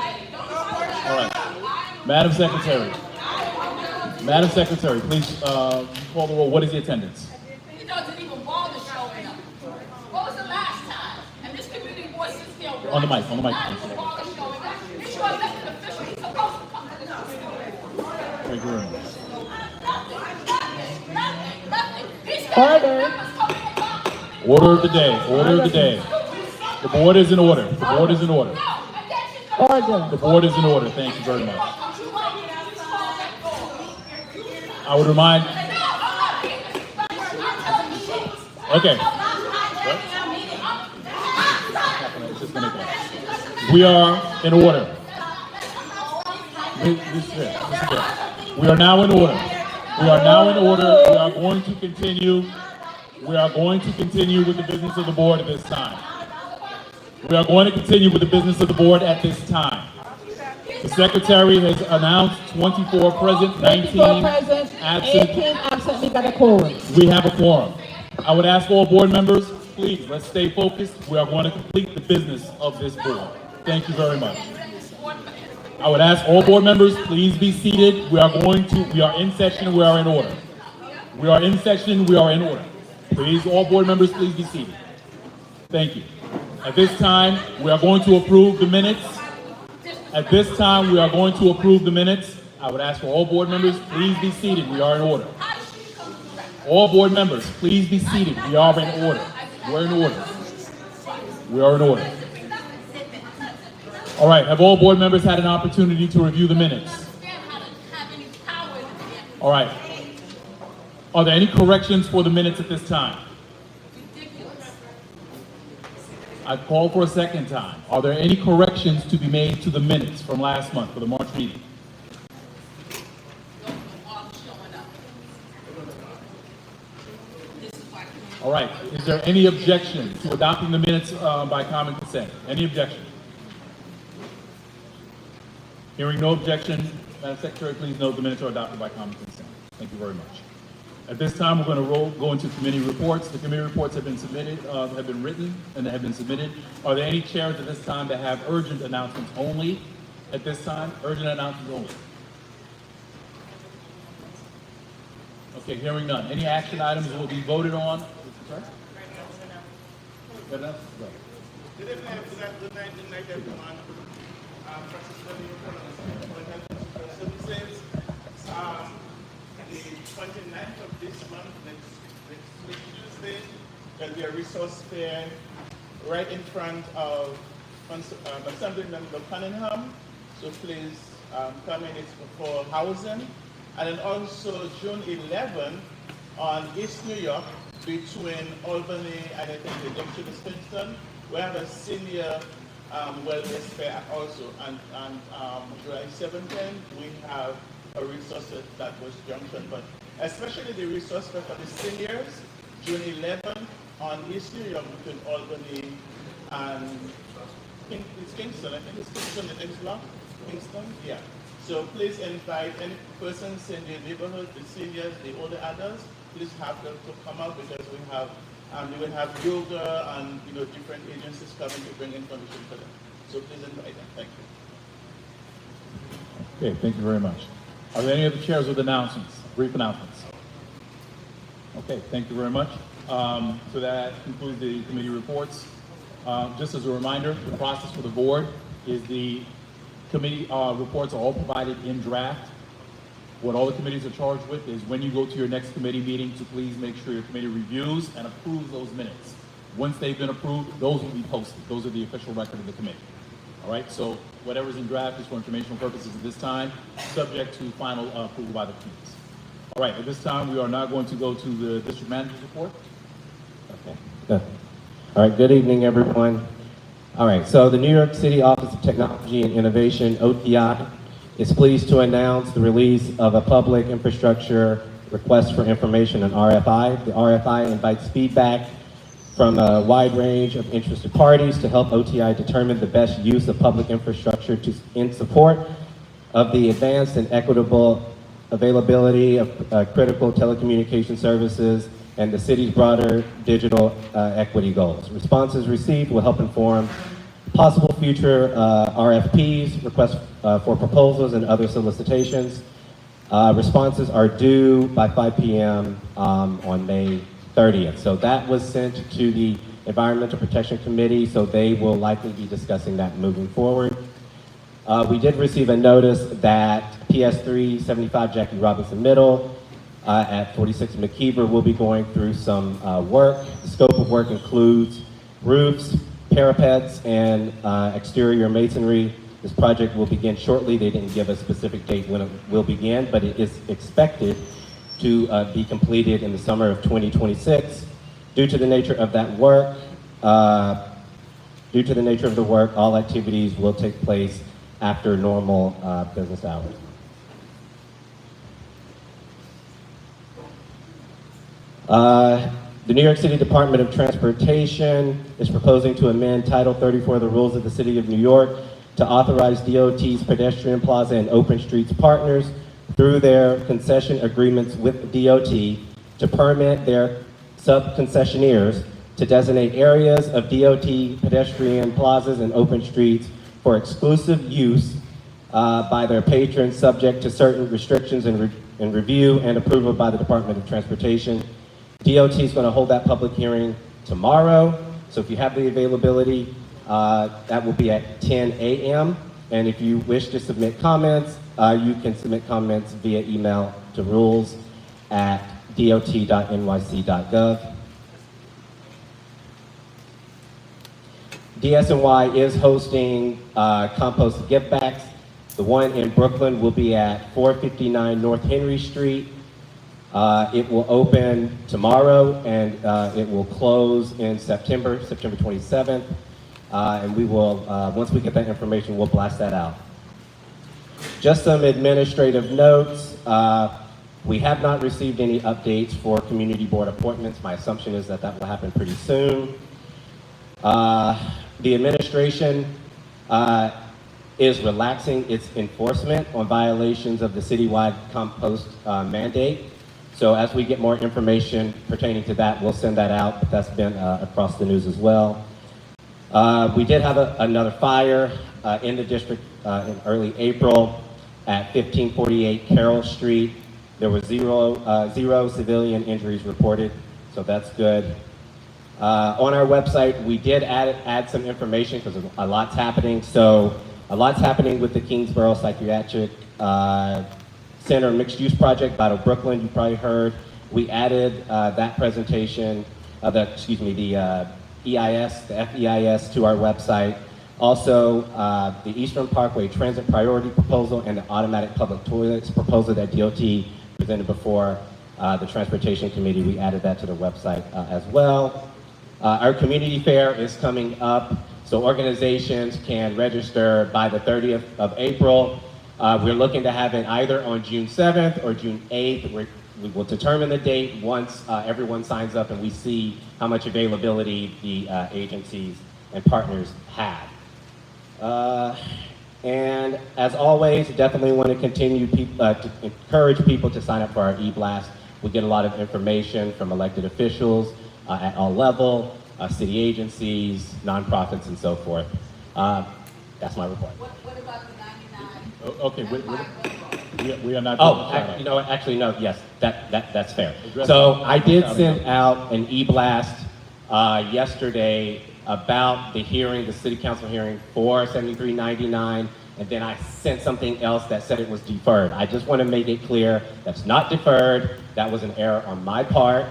All right. Madam Secretary, please call the roll. What is the attendance? It doesn't even bother showing up. What was the last time? And this community board sits there. On the mic. Not even bother showing up. He's your elected official. He's supposed to come to this community. Thank you very much. Order. Order of the day. Order of the day. The board is in order. The board is in order. Order. The board is in order. Thank you very much. I would remind. Okay. We are in order. This is it. We are now in order. We are now in order. We are going to continue. We are going to continue with the business of the board at this time. We are going to continue with the business of the board at this time. The secretary has announced 24 present, 19 absent. 18 absent. We got a quorum. We have a quorum. I would ask all board members, please, let's stay focused. We are going to complete the business of this board. Thank you very much. I would ask all board members, please be seated. We are in session, we are in order. We are in session, we are in order. Please, all board members, please be seated. Thank you. At this time, we are going to approve the minutes. At this time, we are going to approve the minutes. I would ask for all board members, please be seated. We are in order. All board members, please be seated. We are in order. We're in order. We are in order. All right, have all board members had an opportunity to review the minutes? All right. Are there any corrections for the minutes at this time? I call for a second time. Are there any corrections to be made to the minutes from last month for the March meeting? All right. Is there any objection to adopting the minutes by common consent? Any objection? Hearing no objection, Madam Secretary, please note the minutes are adopted by common consent. Thank you very much. At this time, we're going to go into committee reports. The committee reports have been submitted, have been written, and have been submitted. Are there any chairs at this time that have urgent announcements only? At this time, urgent announcements only. Okay, hearing none. Any action items will be voted on? Sorry? Good enough? Go. Good evening, good night, everyone. Francis Services. The 29th of this month, next Tuesday, there'll be a resource fair right in front of Assemblyman Cunningham. So please come in. It's for housing. And then also June 11 on East New York between Albany and I think the junction is Kingston. We have a senior wellness fair also. And July 17th, we have a resource at that was junction. But especially the resource fair for the seniors, June 11 on East New York between Albany and it's Kingston. I think it's Kingston, the next block. Kingston, yeah. So please invite any persons in your neighborhood, the seniors, the older adults. Please have them to come out because we will have yoga and different agencies coming to bring information for them. So please invite them. Thank you. Okay, thank you very much. Are there any other chairs with announcements, brief announcements? Okay, thank you very much. So that concludes the committee reports. Just as a reminder, the process for the board is the committee reports are all provided in draft. What all the committees are charged with is when you go to your next committee meeting to please make sure your committee reviews and approves those minutes. Once they've been approved, those will be posted. Those are the official record of the committee. All right, so whatever's in draft is for informational purposes at this time, subject to final approval by the committees. All right, at this time, we are now going to go to the district manager's report. Okay. Good. All right, good evening, everyone. All right, so the New York City Office of Technology and Innovation, OTI, is pleased to announce the release of a public infrastructure request for information, an RFI. The RFI invites feedback from a wide range of interested parties to help OTI determine the best use of public infrastructure in support of the advanced and equitable availability of critical telecommunication services and the city's broader digital equity goals. Responses received will help inform possible future RFPs, requests for proposals, and other solicitations. Responses are due by 5 p.m. On May 30th. So that was sent to the Environmental Protection Committee, so they will likely be discussing that moving forward. We did receive a notice that PS3 75 Jackie Robinson Middle at 46 McKeever will be going through some work. The scope of work includes roofs, parapets, and exterior masonry. This project will begin shortly. They didn't give a specific date when it will begin, but it is expected to be completed in the summer of 2026. Due to the nature of that work, all activities will take place after normal business hours. The New York City Department of Transportation is proposing to amend Title 34 of the Rules of the City of New York to authorize DOT's pedestrian plaza and open streets partners through their concession agreements with DOT to permit their sub-concessionaires to designate areas of DOT pedestrian plazas and open streets for exclusive use by their patrons, subject to certain restrictions and review and approval by the Department of Transportation. DOT is going to hold that public hearing tomorrow, so if you have the availability, that will be at 10 a.m. And if you wish to submit comments, you can submit comments via email to rules@dot.nyc.gov. DSNY is hosting compost givebacks. The one in Brooklyn will be at 459 North Henry Street. It will open tomorrow and it will close in September 27th. And we will, once we get that information, we'll blast that out. Just some administrative notes. We have not received any updates for community board appointments. My assumption is that that will happen pretty soon. The administration is relaxing its enforcement on violations of the citywide compost mandate. So as we get more information pertaining to that, we'll send that out, but that's been across the news as well. We did have another fire in the district in early April at 1548 Carroll Street. There were zero civilian injuries reported, so that's good. On our website, we did add some information because a lot's happening. So a lot's happening with the Kingsborough Psychiatric Center Mixed Use Project, Battle Brooklyn, you probably heard. We added that presentation, the EIS, the FEIS to our website. Also, the Eastern Parkway Transit Priority Proposal and the Automatic Public Toilets Proposal that DOT presented before the Transportation Committee, we added that to the website as well. Our community fair is coming up, so organizations can register by the 30th of April. We're looking to have it either on June 7th or June 8th. We will determine the date once everyone signs up and we see how much availability the agencies and partners have. And as always, definitely want to continue to encourage people to sign up for our e-blast. We get a lot of information from elected officials at all levels, city agencies, nonprofits, and so forth. That's my report. What about the 99? Okay, we are not. Oh, you know what? Actually, no. Yes, that's fair. So I did send out an e-blast yesterday about the hearing, the city council hearing for 7399, and then I sent something else that said it was deferred. I just want to make it clear that's not deferred. That was an error on my part.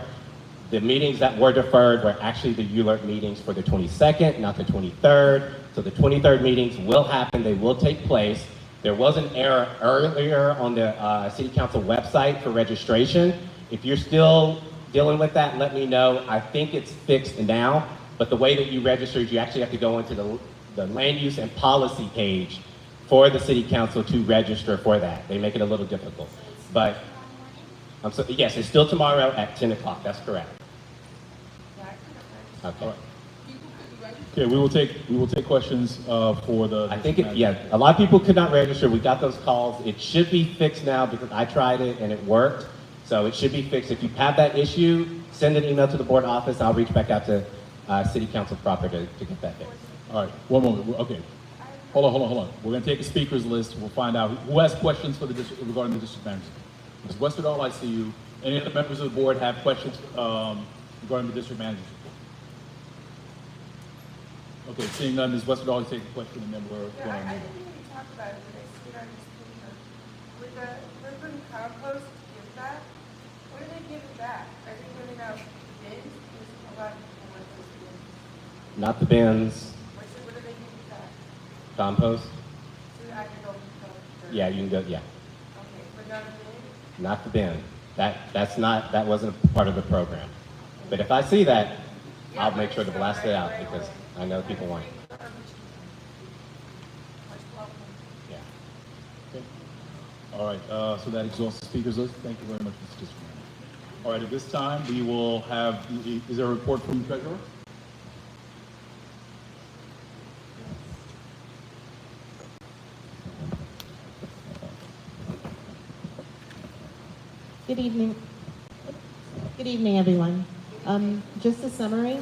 The meetings that were deferred were actually the ULERT meetings for the 22nd, not the 23rd. So the 23rd meetings will happen, they will take place. There was an error earlier on the City Council website for registration. If you're still dealing with that, let me know. I think it's fixed now, but the way that you register is you actually have to go into the land use and policy page for the City Council to register for that. They make it a little difficult. But, yes, it's still tomorrow at 10 o'clock, that's correct. Okay. Okay, we will take questions for the. I think a lot of people could not register. We got those calls. It should be fixed now because I tried it and it worked. So it should be fixed. If you have that issue, send an email to the board office. I'll reach back out to City Council proper to get that fixed. All right, one moment. Okay. Hold on. We're going to take a speakers list. We'll find out who has questions for the district regarding the district manager. Ms. Westerdahl, I see you. Any other members of the board have questions regarding the district manager's report? Okay, seeing none, Ms. Westerdahl, you take the question and then we're going I on. didn't even talk about it, but I see it on this paper. With the urban compost gift back, what are they giving back? Are they giving out bins? Because a lot of people want those bins. Not the bins, What are they giving back? compost. So I can go with the. Yeah, you can go, yeah. Okay, but not a bin? Not the bin. That wasn't a part of the program. But if I see that, I'll make sure to blast it out because I know people want it. Yeah. Okay. All right, so that exhausts the speakers list. Thank you very much, Mr. District Manager. All right, at this time, we will have, is there a report from the treasurer? Good evening. Good evening, everyone. Just a summary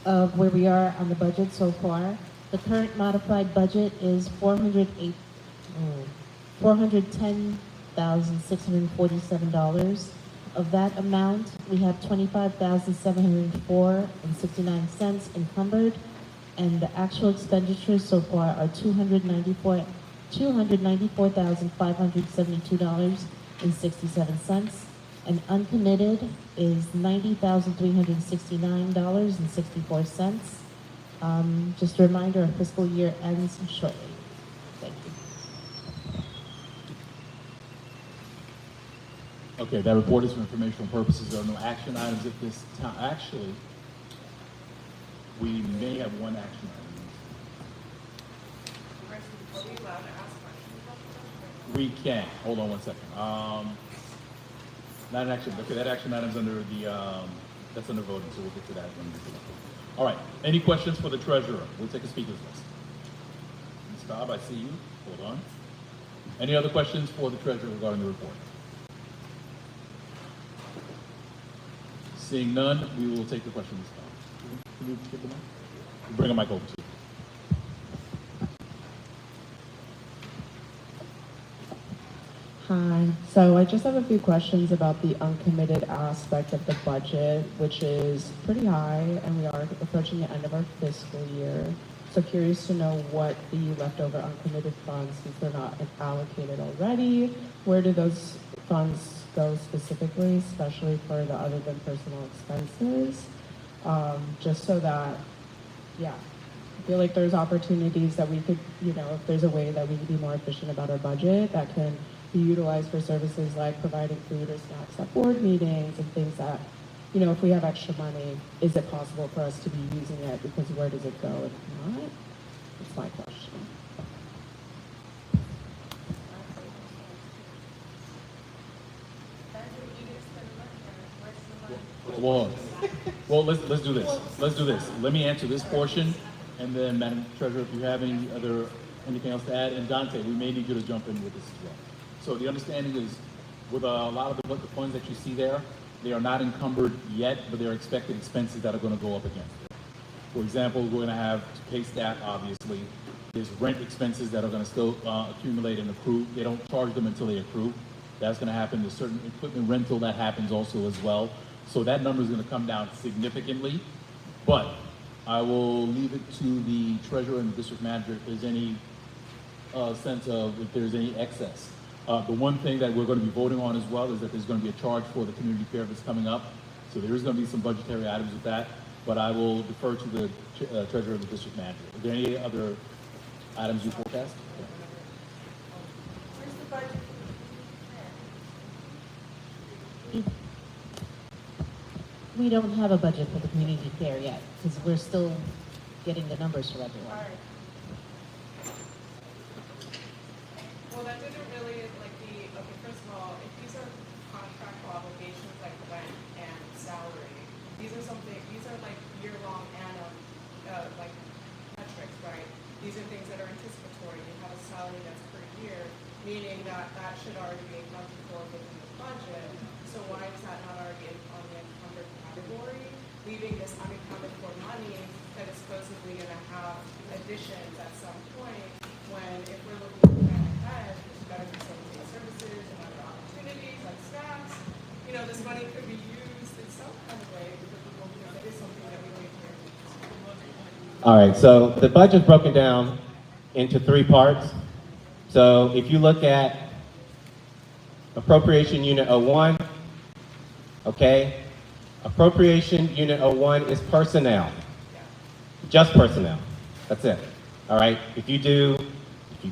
of where we are on the budget so far. The current modified budget is $410,647. Of that amount, we have $25,704.69 encumbered, and the actual expenditures so far are $294,572.67, and uncommitted is $90,369.64. Just a reminder, our fiscal year ends shortly. Thank you. Okay, that report is for informational purposes. There are no action items at this time. Actually, we may have one action item. Are we allowed to ask questions? We can. Hold on one second. Not an action. Okay, that action item's under the that's under voting, so we'll get to that when we get to that. All right. Any questions for the treasurer? We'll take a speakers list. Ms. Cobb, I see you. Hold on. Any other questions for the treasurer regarding the report? Seeing none, we will take the question, Ms. Cobb. Can you get the mic? Bring a mic over to you. Hi. So I just have a few questions about the uncommitted aspect of the budget, which is pretty high, and we are approaching the end of our fiscal year. So curious to know what the leftover uncommitted funds, since they're not allocated already, where do those funds go specifically, especially for the other than personal expenses? Just so that, yeah, I feel like there's opportunities that we could, if there's a way that we could be more efficient about our budget that can be utilized for services like providing food or snacks at board meetings and things that, if we have extra money, is it possible for us to be using it? Because where does it go if not? That's my question. Well, let's do this. Let's do this. Let me answer this portion, and then, Madam Treasurer, if you have anything else to add, and Dante, we may need you to jump in with this as well. So the understanding is, with a lot of the funds that you see there, they are not encumbered yet, but they're expected expenses that are going to go up against it. For example, we're going to have to pay staff, obviously. There's rent expenses that are going to still accumulate and accrue. They don't charge them until they accrue. That's going to happen. There's certain equipment rental that happens also as well. So that number is going to come down significantly. But I will leave it to the treasurer and the district manager if there's any sense of if there's any excess. The one thing that we're going to be voting on as well is that there's going to be a charge for the community fair that's coming up. So there is going to be some budgetary items with that. but I will defer to the treasurer of the district manager. Are there any other items you forecast? We don't have a budget for the community fair yet, because we're still getting the numbers for everyone. Well, that didn't really, okay, first of all, if these are contractual obligations like rent and salary, these are year-long metrics, right? These are things that are anticipatory. You have a salary that's per year, meaning that should already be accounted for within the budget. So why is that not already on the encumbered category? Leaving this unaccounted for money that is supposedly going to have additions at some point, when if we're looking to plan ahead, there's better facilitate services and other opportunities like staffs, this money could be used in some kind of way for people, because it is something that we need here. All right, so the budget's broken down into 3 parts. So if you look at appropriation unit 01, okay, appropriation unit 01 is personnel, just personnel, that's it. All right, if you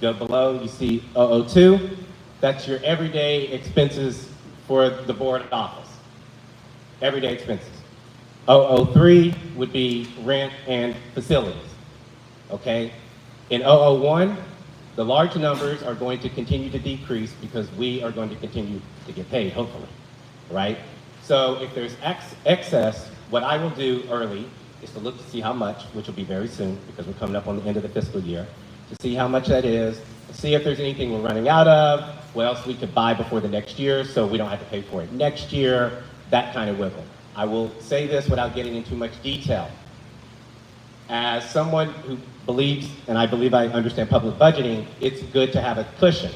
go below, you see 002, that's your everyday expenses for the board office, everyday expenses. 003 would be rent and facilities, okay? In 001, the large numbers are going to continue to decrease because we are going to continue to get paid, hopefully, right? So if there's excess, what I will do early is to look to see how much, which will be very soon because we're coming up on the end of the fiscal year, to see how much that is, see if there's anything we're running out of, what else we could buy before the next year so we don't have to pay for it next year, that kind of wiggle. I will say this without getting into much detail. As someone who believes, and I believe I understand public budgeting, it's good to have a cushion.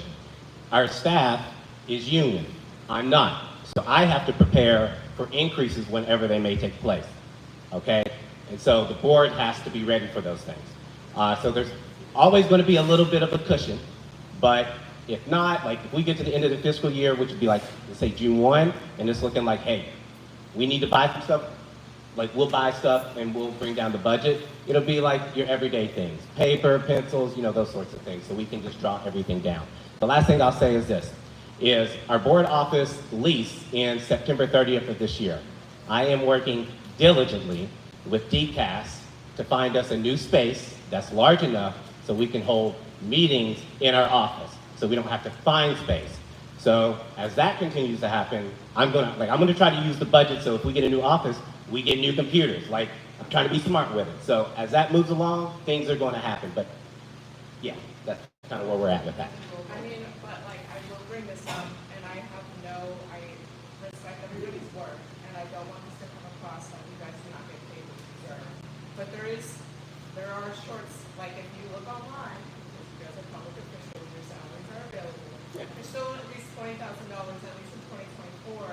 Our staff is union. I'm not. So I have to prepare for increases whenever they may take place, okay? And so the board has to be ready for those things. So there's always going to be a little bit of a cushion, but if not, like if we get to the end of the fiscal year, which would be like, let's say June 1, and it's looking like, hey, we need to buy some stuff, like we'll buy stuff and we'll bring down the budget. It'll be like your everyday things, paper, pencils, those sorts of things, so we can just drop everything down. The last thing I'll say is this, is our board office lease ends September 30th of this year. I am working diligently with DCAS to find us a new space that's large enough so we can hold meetings in our office, so we don't have to find space. So as that continues to happen, I'm gonna try to use the budget so if we get a new office, we get new computers. Like, I'm trying to be smart with it. So as that moves along, things are going to happen. But yeah, that's kind of where we're at with that. I mean, but I will bring this up, and I respect everybody's work, and I don't want this to come across like you guys do not get paid what you deserve. But there are shorts, like if you look online, as a public official, your salaries are available. There's still at least $20,000, at least in 2024,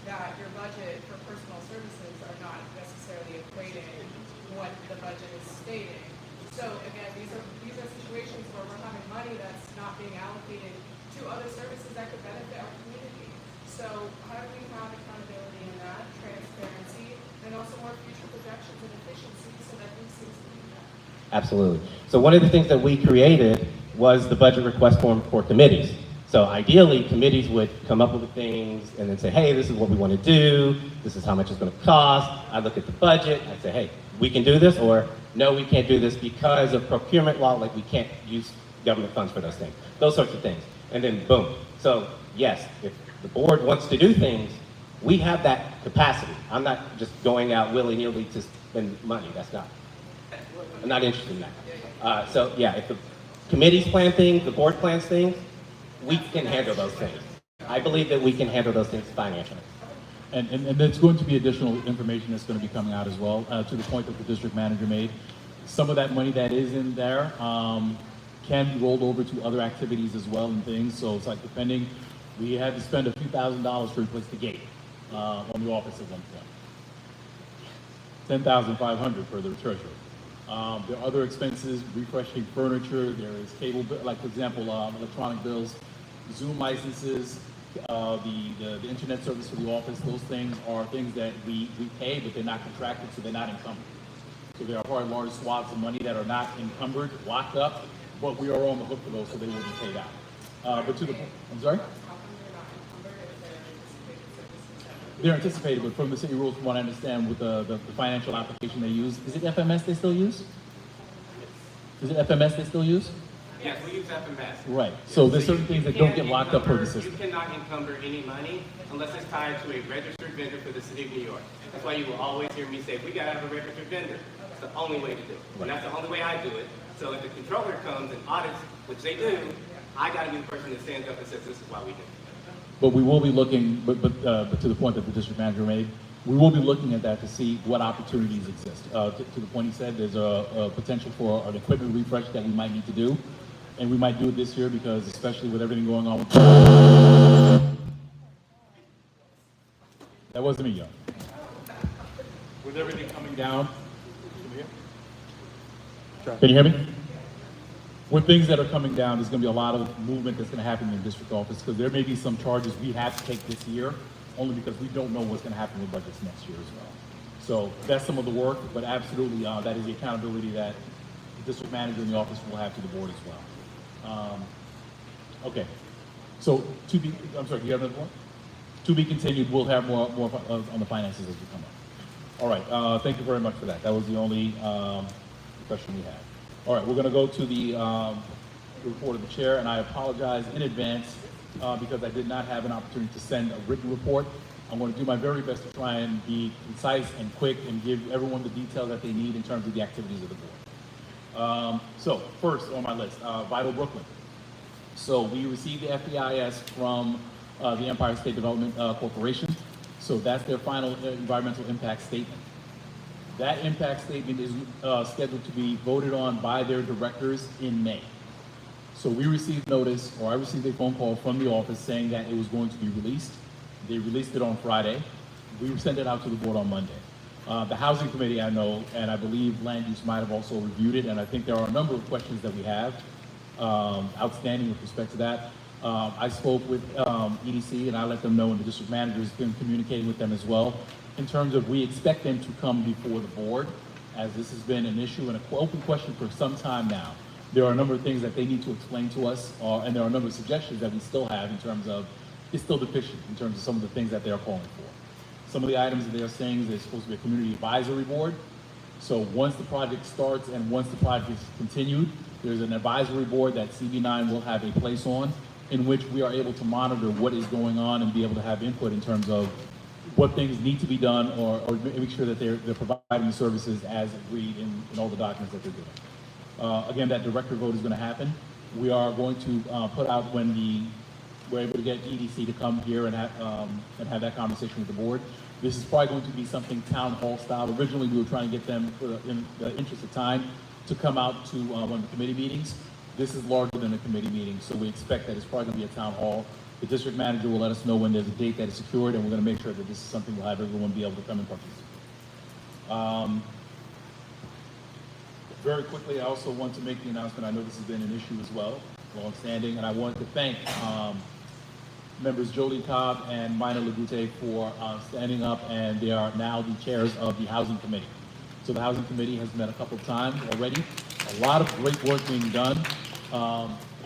that your budget for personal services are not necessarily equating what the budget is stating. So again, these are situations where we're having money that's not being allocated to other services that could benefit our community. So how do we have accountability in that, transparency, and also more future projections and efficiency so that these things can be done? Absolutely. So one of the things that we created was the budget request form for committees. So ideally, committees would come up with things and then say, hey, this is what we want to do. This is how much it's going to cost. I look at the budget. I say, hey, we can do this, or no, we can't do this because of procurement law. Like, we can't use government funds for those things. Those sorts of things. And then boom. So yes, if the board wants to do things, we have that capacity. I'm not just going out willy-nilly to spend money. I'm not interested in that. So yeah, if the committees plan things, the board plans things, we can handle those things. I believe that we can handle those things financially. And there's going to be additional information that's going to be coming out as well, to the point that the district manager made. Some of that money that is in there can be rolled over to other activities as well and things. So it's like depending, we had to spend a few $1,000s to replace the gate on the office at one point. $10,500 for the treasurer. There are other expenses, refreshing furniture, there is cable, like for example, electronic bills, Zoom licenses, the internet service for the office, those things are things that we pay, but they're not contracted, so they're not encumbered. So there are probably large swaths of money that are not encumbered, locked up, but we are on the hook for those, so they will be paid out. But to the, I'm sorry? They're anticipated, but from the city rules, from what I understand, with the financial application they use, is it FMS they still use? Is it FMS they still use? Yes, we use FMS. Right. So there's certain you things that don't can't get locked up per the encumber- system. You cannot encumber any money unless it's tied to a registered vendor for the city of New York. That's why you will always hear me say, we gotta have a registered vendor. It's the only way to do it. And that's the only way I do it. So if the controller comes and audits, which they do, I gotta be the person that stands up and says, this is why we do it. But we will be looking, but to the point that the district manager made, we will be looking at that to see what opportunities exist. To the point he said, there's a potential for an equipment refresh that we might need to do. And we might do it this year because especially with everything going on with... That wasn't me, young. With everything coming down... Can you hear me? With things that are coming down, there's going to be a lot of movement that's going to happen in the district office because there may be some charges we have to take this year only because we don't know what's going to happen with budgets next year as well. So that's some of the work, but absolutely that is the accountability that the district manager in the office will have to the board as well. Okay, so I'm sorry, do you have another one? To be continued, we'll have more on the finances as we come up. All right, thank you very much for that. That was the only question we had. All right, we're going to go to the report of the chair, and I apologize in advance because I did not have an opportunity to send a written report. I'm going to do my very best to try and be concise and quick and give everyone the details that they need in terms of the activities of the board. So first on my list, Vital Brooklyn. So we received the FEIS from the Empire State Development Corporation. So that's their final environmental impact statement. That impact statement is scheduled to be voted on by their directors in May. So we received notice, or I received a phone call from the office saying that it was going to be released. They released it on Friday. We sent it out to the board on Monday. The Housing Committee, I know, and I believe Land Use might have also reviewed it, and I think there are a number of questions that we have outstanding with respect to that. I spoke with EDC, and I let them know, and the district manager has been communicating with them as well, in terms of we expect them to come before the board, as this has been an issue and an open question for some time now. There are a number of things that they need to explain to us, and there are a number of suggestions that we still have in terms of, it's still deficient in terms of some of the things that they're calling for. Some of the items that they're saying is there's supposed to be a community advisory board. So once the project starts and once the project is continued, there's an advisory board that CB9 will have a place on, in which we are able to monitor what is going on and be able to have input in terms of what things need to be done or make sure that they're providing the services as agreed in all the documents that they're doing. Again, that director vote is going to happen. We are going to put out when we're able to get EDC to come here and have that conversation with the board. This is probably going to be something town hall style. Originally, we were trying to get them, in the interest of time, to come out to one of the committee meetings. This is larger than a committee meeting, so we expect that it's probably going to be a town hall. The district manager will let us know when there's a date that is secured, and we're going to make sure that this is something we'll have everyone be able to come and participate. Very quickly, I also want to make the announcement. I know this has been an issue as well, long-standing, and I wanted to thank members Jolie Cobb and Mina Lagute for standing up, and they are now the chairs of the Housing Committee. So the Housing Committee has met a couple of times already. A lot of great work being done.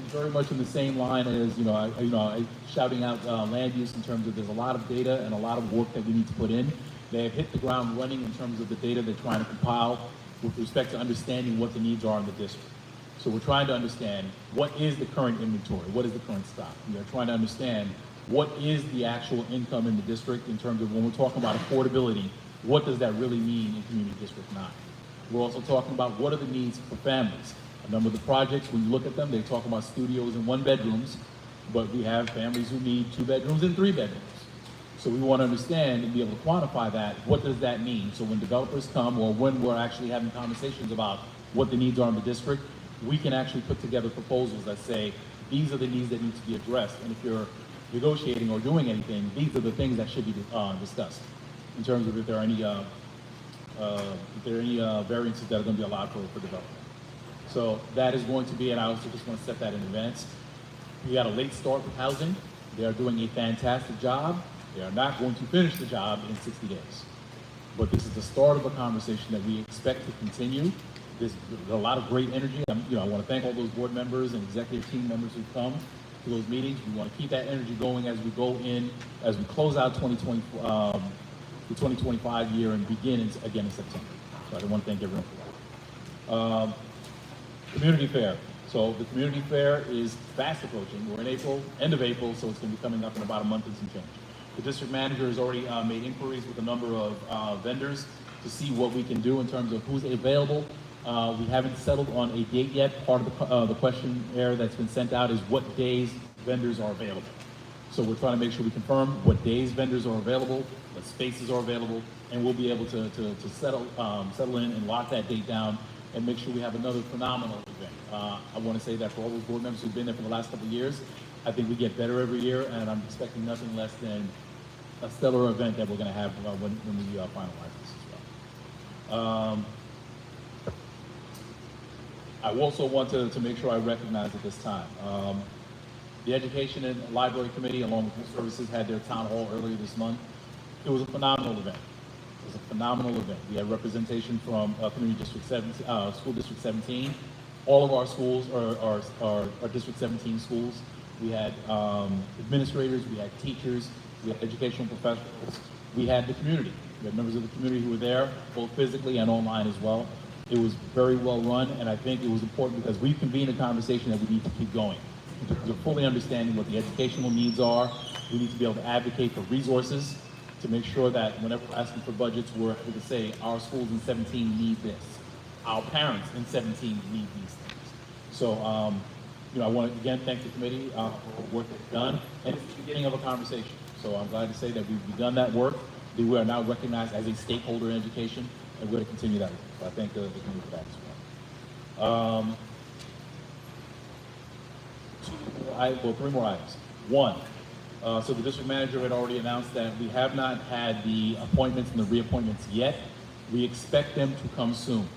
Very much in the same line as, shouting out land use in terms of there's a lot of data and a lot of work that we need to put in. They have hit the ground running in terms of the data they're trying to compile with respect to understanding what the needs are in the district. So we're trying to understand what is the current inventory, what is the current stock. We are trying to understand what is the actual income in the district in terms of when we're talking about affordability, what does that really mean in Community District 9? We're also talking about what are the needs for families. A number of the projects, when you look at them, they talk about studios and 1-bedrooms, but we have families who need 2 bedrooms and 3 bedrooms. So we want to understand and be able to quantify that. What does that mean? So when developers come or when we're actually having conversations about what the needs are in the district, we can actually put together proposals that say, these are the needs that need to be addressed. And if you're negotiating or doing anything, these are the things that should be discussed in terms of if there are any variances that are going to be allowed for development. So that is going to be, and I also just want to set that in advance. We got a late start with housing. They are doing a fantastic job. They are not going to finish the job in 60 days. But this is the start of a conversation that we expect to continue. There's a lot of great energy. I want to thank all those board members and executive team members who come to those meetings. We want to keep that energy going as we go in, as we close out 2020, the 2025 year and begin again in September. So I want to thank everyone for that. Community fair. So the community fair is fast approaching. We're in April, end of April, so it's going to be coming up in about a month and some change. The district manager has already made inquiries with a number of vendors to see what we can do in terms of who's available. We haven't settled on a date yet. Part of the questionnaire that's been sent out is what days vendors are available. So we're trying to make sure we confirm what days vendors are available, what spaces are available, and we'll be able to settle in and lock that date down and make sure we have another phenomenal event. I want to say that for all those board members who've been there for the last couple of years, I think we get better every year, and I'm expecting nothing less than a stellar event that we're going to have when we finalize this as well. I also want to make sure I recognize at this time, the Education and Library Committee, along with Youth Services, had their town hall earlier this month. It was a phenomenal event. It was a phenomenal event. We had representation from Community District 17, School District 17. All of our schools are District 17 schools. We had administrators, we had teachers, we had educational professionals, we had the community. We had members of the community who were there, both physically and online as well. It was very well run, and I think it was important because we convened a conversation that we need to keep going. In terms of fully understanding what the educational needs are, we need to be able to advocate for resources to make sure that whenever we're asking for budgets, we're able to say our schools in 17 need this. Our parents in 17 need these things. So, I want to again thank the committee for the work they've done, and it's the beginning of a conversation. So I'm glad to say that we've begun that work. We are now recognized as a stakeholder in education, and we're going to continue that work. So I thank the committee for that as well. Three more items. One, so the district manager had already announced that we have not had the appointments and the reappointments yet. We expect them to come soon.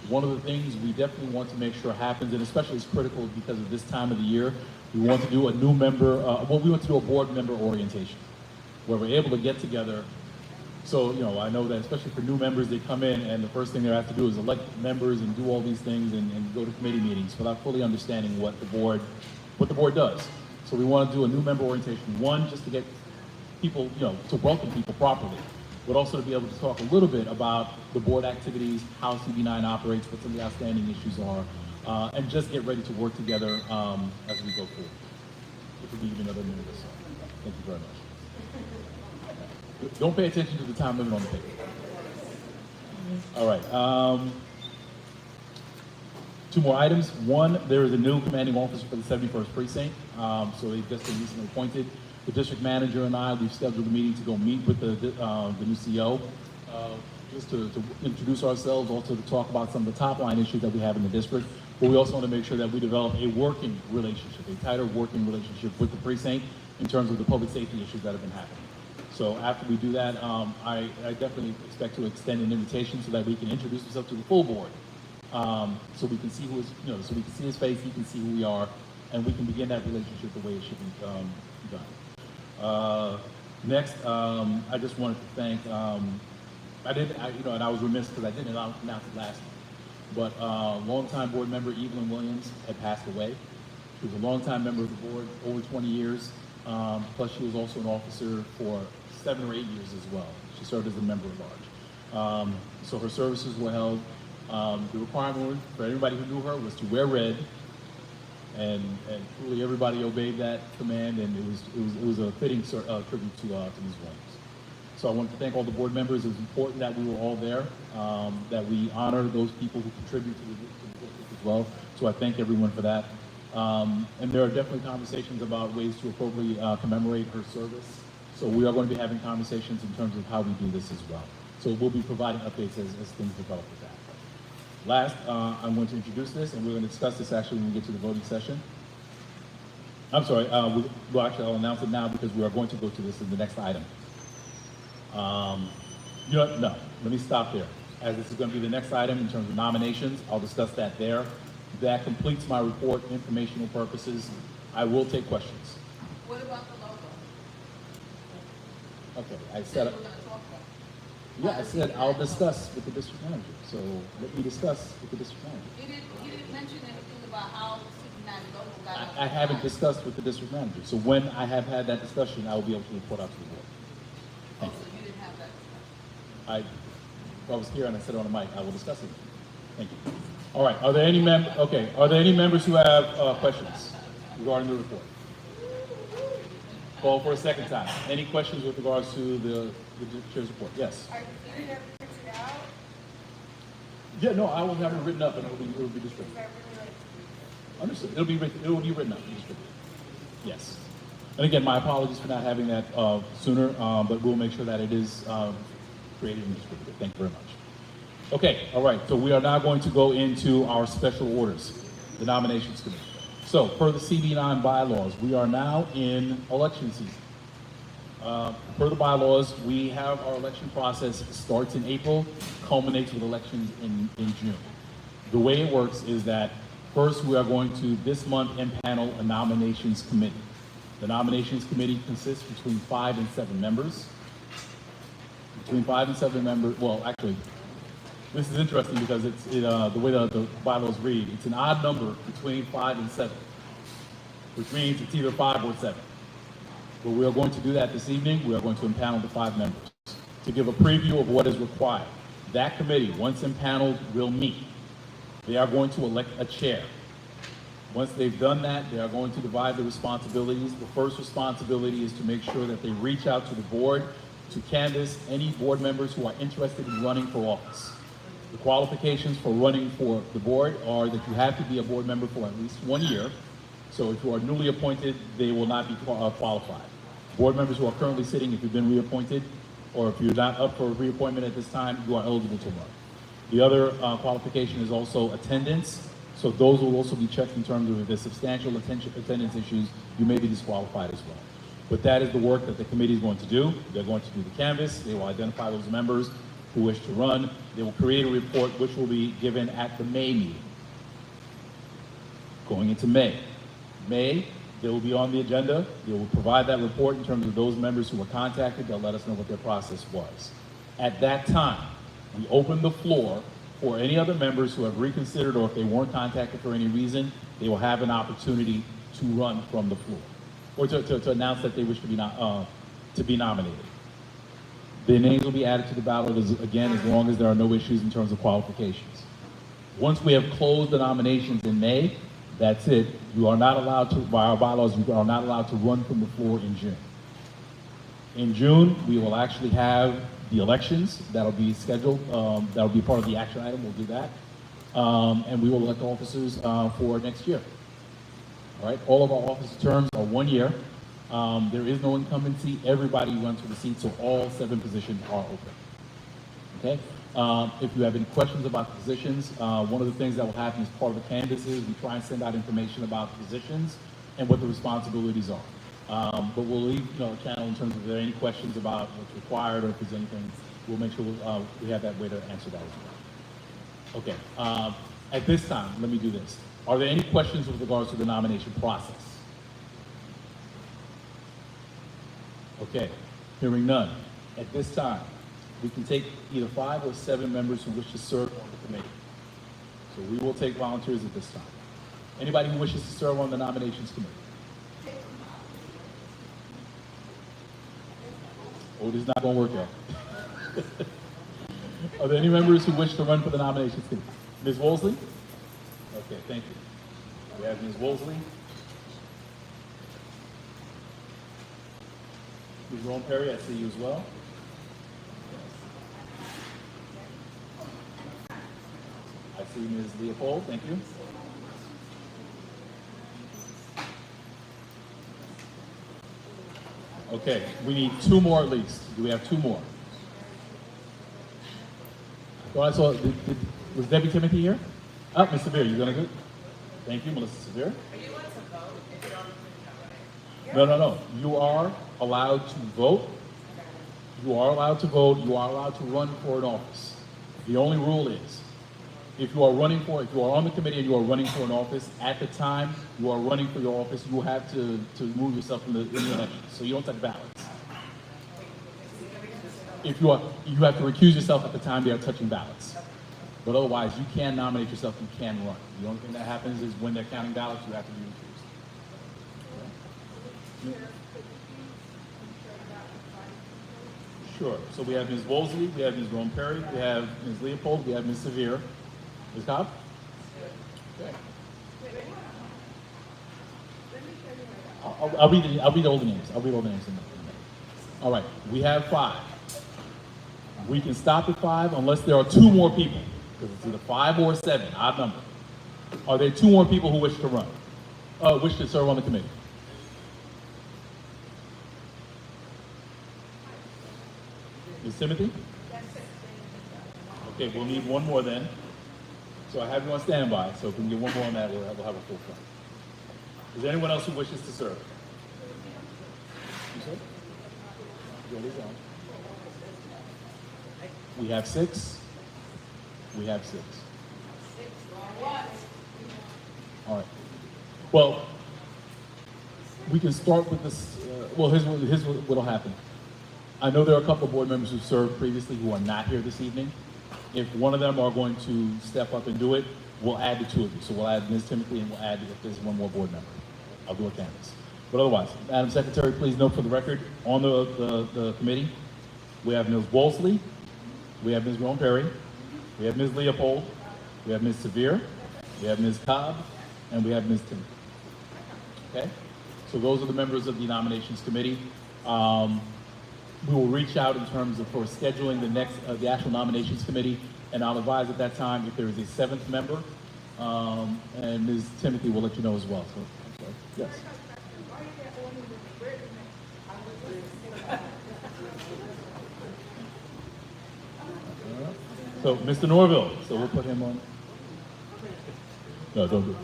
One of the things we definitely want to make sure happens, and especially is critical because of this time of the year, we want to do a new member, we want to do a board member orientation, where we're able to get together. So, I know that especially for new members, they come in and the first thing they have to do is elect members and do all these things and go to committee meetings without fully understanding what the board does. So we want to do a new member orientation, one, just to get people, to welcome people properly, but also to be able to talk a little bit about the board activities, how CB9 operates, what some of the outstanding issues are, and just get ready to work together as we go forward. If we can give me another minute or so. Thank you very much. Don't pay attention to the time limit on the paper. All right. Two more items. One, there is a new commanding officer for the 71st precinct. So they've just been recently appointed. The district manager and I, we've scheduled a meeting to go meet with the new CO, just to introduce ourselves, also to talk about some of the top line issues that we have in the district. But we also want to make sure that we develop a working relationship, a tighter working relationship with the precinct in terms of the public safety issues that have been happening. So after we do that, I definitely expect to extend an invitation so that we can introduce ourselves to the full board. So we can see who is, so we can see his face, he can see who we are, and we can begin that relationship the way it should be done. Next, I just wanted to thank, and I was remiss because I didn't announce it last time, but longtime board member Evelyn Williams had passed away. She was a longtime member of the board, over 20 years, plus she was also an officer for 7 or 8 years as well. She served as a member at large. So her services were held. The requirement for everybody who knew her was to wear red, and truly everybody obeyed that command, and it was a fitting tribute to Ms. Williams. So I wanted to thank all the board members. It was important that we were all there, that we honor those people who contribute to the district as well. So I thank everyone for that. And there are definitely conversations about ways to appropriately commemorate her service. So we are going to be having conversations in terms of how we do this as well. So we'll be providing updates as things develop with that. Last, I'm going to introduce this, and we're going to discuss this actually when we get to the voting session. I'm sorry, I'll announce it now because we are going to go to this in the next item. No, let me stop there. As this is going to be the next item in terms of nominations, I'll discuss that there. That completes my report, informational purposes. I will take questions. What about the logo? Okay, I said, yeah, I said I'll discuss with the district manager, so let me discuss with the district manager. You didn't mention anything about how City Manager got. I haven't discussed with the district manager, so when I have had that discussion, I will be able to report out to the board. Thank you. You didn't have that. I was here and I said on the mic, I will discuss it. Thank you. All right, are there any members who have questions regarding the report? Call for a second time. Any questions with regards to the chair's report? Yes. Are you going to print it out? Yeah, no, I will have it written up and it will be distributed. Understood. It will be written up and distributed. Yes. And again, my apologies for not having that sooner, but we'll make sure that it is created and distributed. Thank you very much. Okay, all right, so we are now going to go into our special orders, the nominations committee. So, per the CB9 bylaws, we are now in election season. Per the bylaws, we have our election process starts in April, culminates with elections in June. The way it works is that first we are going to this month impanel a nominations committee. The nominations committee consists between 5 and 7 members. Between 5 and 7 members, well, actually, this is interesting because it's the way the bylaws read. It's an odd number between 5 and 7, which means it's either 5 or 7. But we are going to do that this evening. We are going to impanel the 5 members. To give a preview of what is required, that committee, once impaneled, will meet. They are going to elect a chair. Once they've done that, they are going to divide the responsibilities. The first responsibility is to make sure that they reach out to the board to canvass any board members who are interested in running for office. The qualifications for running for the board are that you have to be a board member for at least 1 year. So if you are newly appointed, they will not be qualified. Board members who are currently sitting, if you've been reappointed, or if you're not up for reappointment at this time, you are eligible to run. The other qualification is also attendance. So those will also be checked in terms of if there's substantial attendance issues, you may be disqualified as well. But that is the work that the committee is going to do. They're going to do the canvass. They will identify those members who wish to run. They will create a report which will be given at the May meeting. Going into May. May, they will be on the agenda. They will provide that report in terms of those members who were contacted. They'll let us know what their process was. At that time, we open the floor for any other members who have reconsidered, or if they weren't contacted for any reason, they will have an opportunity to run from the floor, or to announce that they wish to be nominated. Their names will be added to the ballot again, as long as there are no issues in terms of qualifications. Once we have closed the nominations in May, that's it. You are not allowed to, by our bylaws, you are not allowed to run from the floor in June. In June, we will actually have the elections. That'll be scheduled. That'll be part of the action item. We'll do that. And we will elect officers for next year. All right. All of our officer terms are 1 year. There is no incumbency. Everybody runs for the seat, so all 7 positions are open. Okay. If you have any questions about the positions, one of the things that will happen as part of the canvass is we try and send out information about the positions and what the responsibilities are. But we'll leave a channel in terms of if there are any questions about what's required, or if there's anything, we'll make sure we have that way to answer that as well. Okay. At this time, let me do this. Are there any questions with regards to the nomination process? Okay. Hearing none. At this time, we can take either 5 or 7 members who wish to serve on the committee. So we will take volunteers at this time. Anybody who wishes to serve on the nominations committee? Oh, this is not going to work out. Are there any members who wish to run for the nominations committee? Ms. Wolseley? Okay, thank you. We have Ms. Wolseley. Ms. Ron Perry, I see you as well. I see Ms. Leopold, thank you. Okay, we need 2 more at least. Do we have 2 more? So I saw, was Debbie Timothy here? Oh, Ms. Severe, you gonna go? Thank you, Melissa Severe. No. You are allowed to vote. You are allowed to vote. You are allowed to run for an office. The only rule is, if you are on the committee and you are running for an office, at the time you are running for your office, you will have to move yourself in the election. So you don't take ballots. if you are, you have to recuse yourself at the time they are touching ballots. But otherwise, you can nominate yourself, you can run. The only thing that happens is when they're counting ballots, you have to be recused. Sure. So we have Ms. Wolseley, we have Ms. Rome Perry, we have Ms. Leopold, we have Ms. Severe. Ms. Cobb? Okay. I'll read all the names. I'll read all the names in a minute. All right. We have 5. We can stop at 5 unless there are 2 more people. Because it's either 5 or 7, odd number. Are there 2 more people who wish to run? Wish to serve on the committee? Ms. Timothy? Okay, we'll need 1 more then. So I have you on standby, so if we can get 1 more on that, we'll have a full count. Is there anyone else who wishes to serve? You said? We have 6. We have 6. All right. Well, we can start with this. Here's what'll happen. I know there are a couple of board members who served previously who are not here this evening. If one of them are going to step up and do it, we'll add the 2 of you. So we'll add Ms. Timothy and we'll add if there's 1 more board member. I'll do a canvas. But otherwise, Madam Secretary, please note for the record, on the committee, we have Ms. Wolseley, we have Ms. Rome Perry, we have Ms. Leopold, we have Ms. Severe, we have Ms. Cobb, and we have Ms. Timothy. Okay? So those are the members of the nominations committee. We will reach out in terms of for scheduling the actual nominations committee, and I'll advise at that time if there is a 7th member, and Ms. Timothy will let you know as well. So, I'm sorry. Yes. So, Mr. Norville, so we'll put him on. No, don't do it.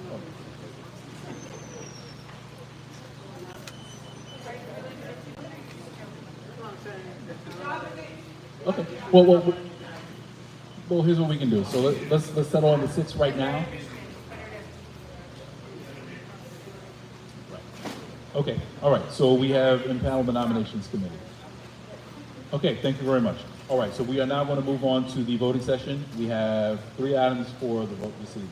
Okay. Well, here's what we can do. So let's settle on the 6 right now. Okay. All right. So we have impaneled the nominations committee. Okay. Thank you very much. All right. So we are now going to move on to the voting session. We have 3 items for the vote this evening.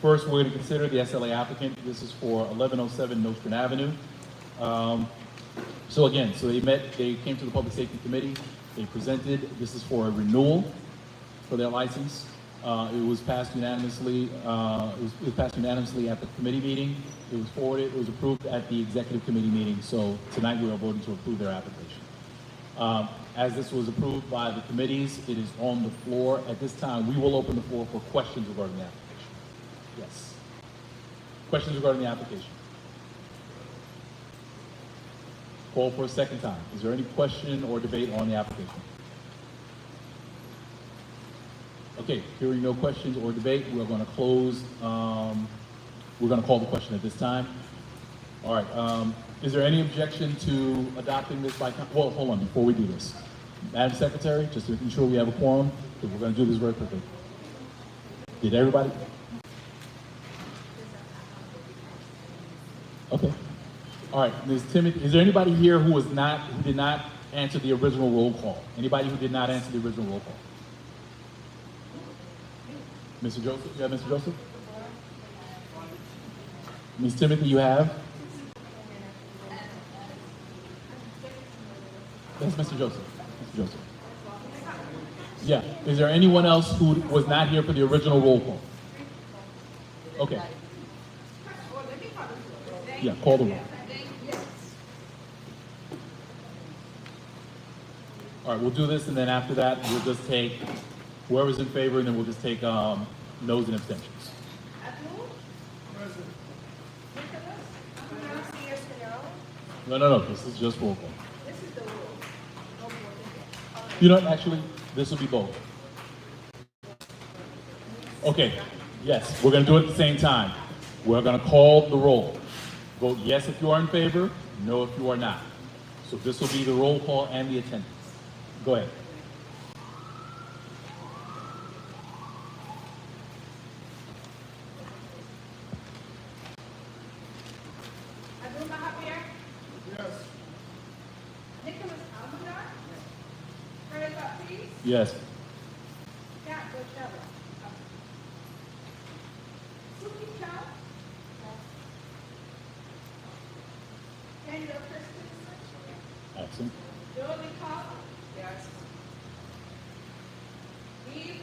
First, we're going to consider the SLA applicant. This is for 1107 Nostrand Avenue. So again, they came to the Public Safety Committee. They presented, this is for a renewal for their license. It was passed unanimously. It was passed unanimously at the committee meeting. It was forwarded. It was approved at the executive committee meeting. So tonight we are voting to approve their application. As this was approved by the committees, it is on the floor. At this time, we will open the floor for questions regarding the application. Yes. Questions regarding the application? Call for a second time. Is there any question or debate on the application? Okay, hearing no questions or debate, we're going to close. We're going to call the question at this time. All right. Is there any objection to adopting this by? Well, hold on. Before we do this, Madam Secretary, just to ensure we have a quorum, because we're going to do this very quickly. Did everybody? Okay. All right, Ms. Timothy, is there anybody here who did not answer the original roll call? Anybody who did not answer the original roll call? Mr. Joseph, you have Mr. Joseph? Ms. Timothy, you have? That's Mr. Joseph. Mr. Joseph. Yeah. Is there anyone else who was not here for the original roll call? Okay. Yeah, call the roll. All right, we'll do this, and then after that, we'll just take whoever's in favor, and then we'll just take noes and abstentions. No. This is just roll call. You know, actually, this will be both. Okay. Yes, we're going to do it at the same time. We're going to call the roll. Vote yes if you are in favor, no if you are not. So this will be the roll call and the attendance. Go ahead. Yes. Nicholas Almondar? Ortiz, Yes. Cat Butchella. Suki Chow. Kendall Christensen. Absent. Jolie Cobb. Yes. Eve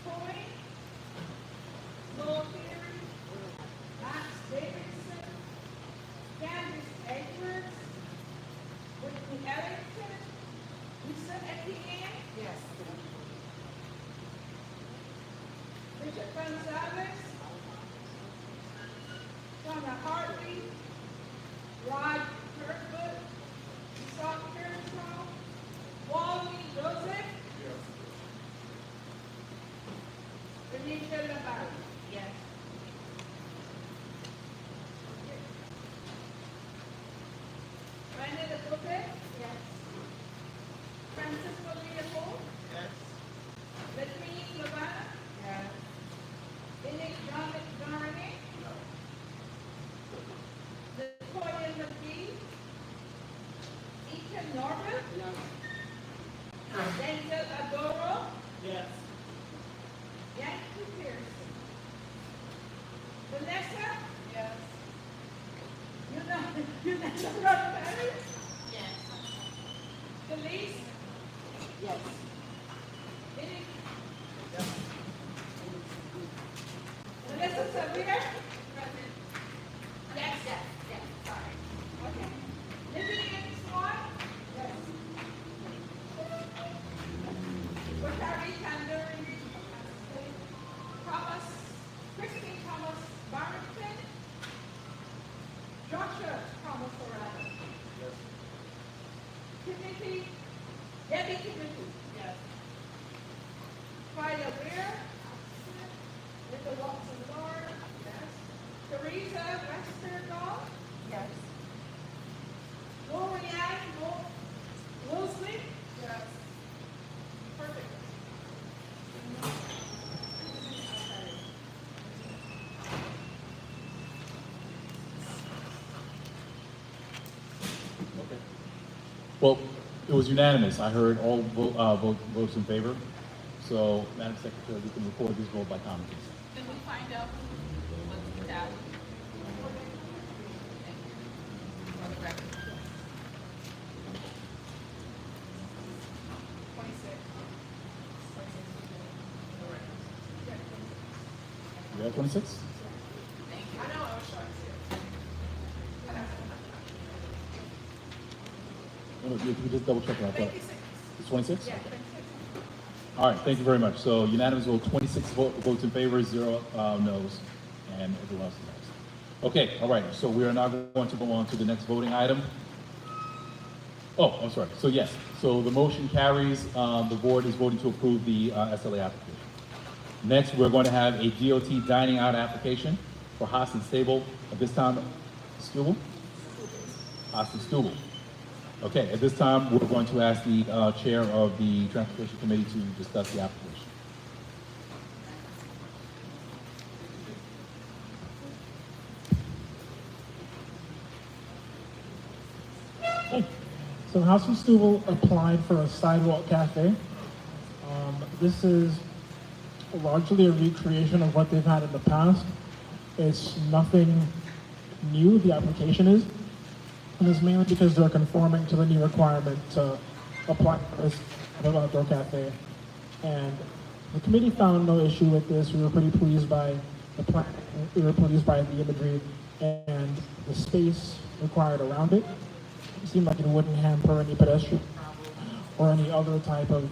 Toy. Lowell Perry. Max Davidson. Candice Edwards. Whitney Ellington. Lisa Etienne. Yes. Richard Gonzalez. Donna Hartley. Rod Kirkwood. Scott Kershaw. Wally Joseph. Renisha Labarre. Yes. Brenda DeBuque. Yes. Francisco Leopold. Yes. Latrine Lavana. Yes. Enoch John McDarney. No. Latoya McGee. Ethan Norbert. No. Denzel Adoro. Yes. Yankee Pearson. Vanessa. Yes. Vanessa Rodberry. Yes. Delise. Yes. Vinnie. Yes. Melissa Xavier. Present. Yes, yes, yes, sorry. Okay. Lillian Swan. Yes. Bakari Kanduri. Thomas, Christine Thomas Barrington. Joshua Thomas Orlando. Yes. Timothy, Debbie Timothy. Yes. Frida Weir. Linda Watson Lord. Yes. Teresa Westerdahl. Yes. Lorianne Wolseley. Yes. Perfect. Okay. Well, it was unanimous. I heard all votes in favor. So, Madam Secretary, we can record this vote by comment. Can we find out what's the tally? For the record. 26. You have 26? Thank you. I know I was short too. No, you just double check it. I thought. 26. It's 26? Yeah, Okay. 26. All right, thank you very much. So unanimous vote, 26 votes in favor, 0 no's, and everyone else is next. Okay, all right, so we are now going to go on to the next voting item. Oh, I'm sorry. So yes, so the motion carries. The board is voting to approve the SLA application. Next, we're going to have a DOT dining out application for Haas and Stable. At this time, Stubble? Haas and Stubble. Okay, at this time, we're going to ask the chair of the Transportation Committee to discuss the application. So House of Stubble applied for a sidewalk cafe. This is largely a recreation of what they've had in the past. It's nothing new, the application is. And it's mainly because they're conforming to the new requirement to apply for this outdoor cafe. And the committee found no issue with this. We were pretty pleased by the plan. We were pleased by the imagery and the space required around it. It seemed like it wouldn't hamper any pedestrian or any other type of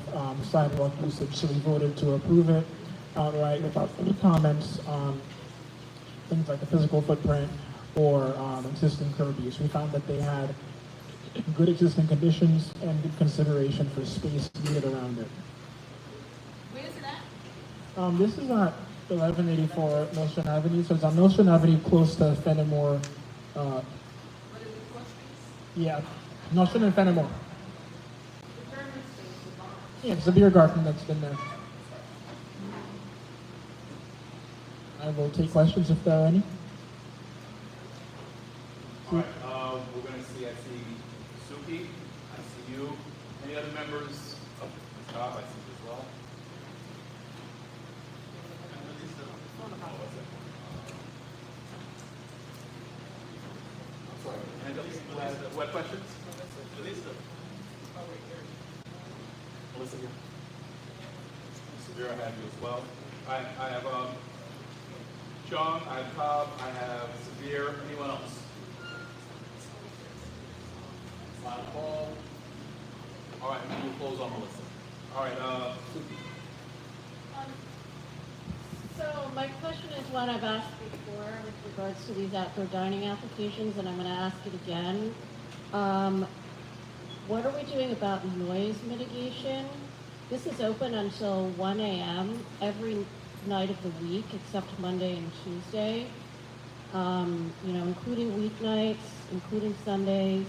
sidewalk usage, so we voted to approve it outright without any comments on things like the physical footprint or existing curb use. We found that they had good existing conditions and good consideration for space needed around it. Where is it at? This is at 1184 Nostrand Avenue, so it's on Nostrand Avenue close to Fenimore. What is it, 4 Streets? Yeah, Nostrand and Fenimore. The German space, the bar. Yeah, it's a beer garden that's been there. I will take questions if there are any. All right, we're going to see, I see Suki, I see you. Any other members of Cobb, I see you as well. I'm sorry. And who had questions? Melissa here. Severe, I have you as well. I have John, I have Cobb, I have Severe. Anyone else? Final call. All right, we'll close on Melissa. All right, Suki. So my question is what I've asked before with regards to these outdoor dining applications, and I'm going to ask it again. What are we doing about noise mitigation? This is open until 1 a.m. every night of the week except Monday and Tuesday, including weeknights, including Sundays.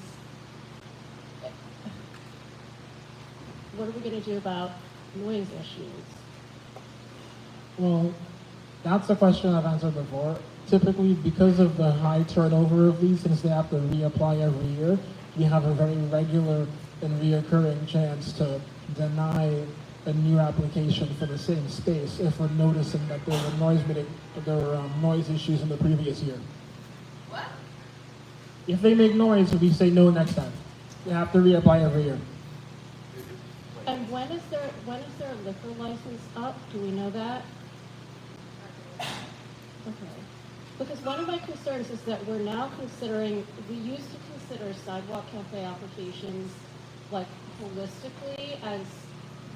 What are we going to do about noise issues? Well, that's a question I've answered before. Typically, because of the high turnover of these, since they have to reapply every year, we have a very regular and reoccurring chance to deny a new application for the same space if we're noticing that there were noise issues in the previous year. What? If they make noise, we say no next time. We have to reapply every year. And when is their liquor license up? Do we know that? Okay. Because one of my concerns is that we're now considering, we used to consider sidewalk cafe applications like holistically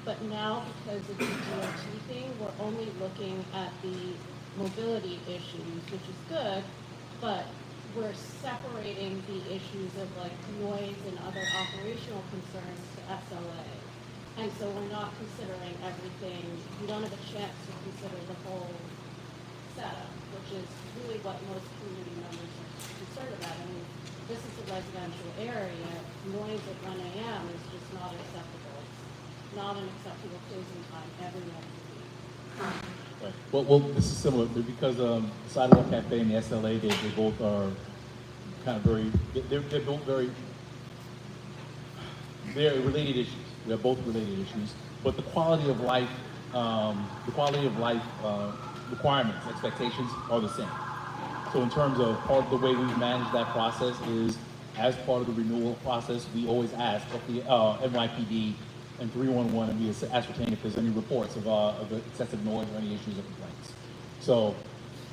but now because of the DOT thing, we're only looking at the mobility issues, which is good, but we're separating the issues of like noise and other operational concerns to SLA. And so we're not considering everything, we don't have a chance to consider the whole setup, which is really what most community members are concerned about. I mean, this is a residential area, noise at 1 a.m. is just not acceptable. It's not an acceptable closing time every night of the week. Right. Well, this is similar because Sidewalk Cafe and the SLA, they both are kind of they're both they're related issues. They're both related issues, but the quality of life requirements, expectations are the same. So in terms of part of the way we manage that process is, as part of the renewal process, we always ask the NYPD and 311, and we ascertain if there's any reports of excessive noise or any issues or complaints. So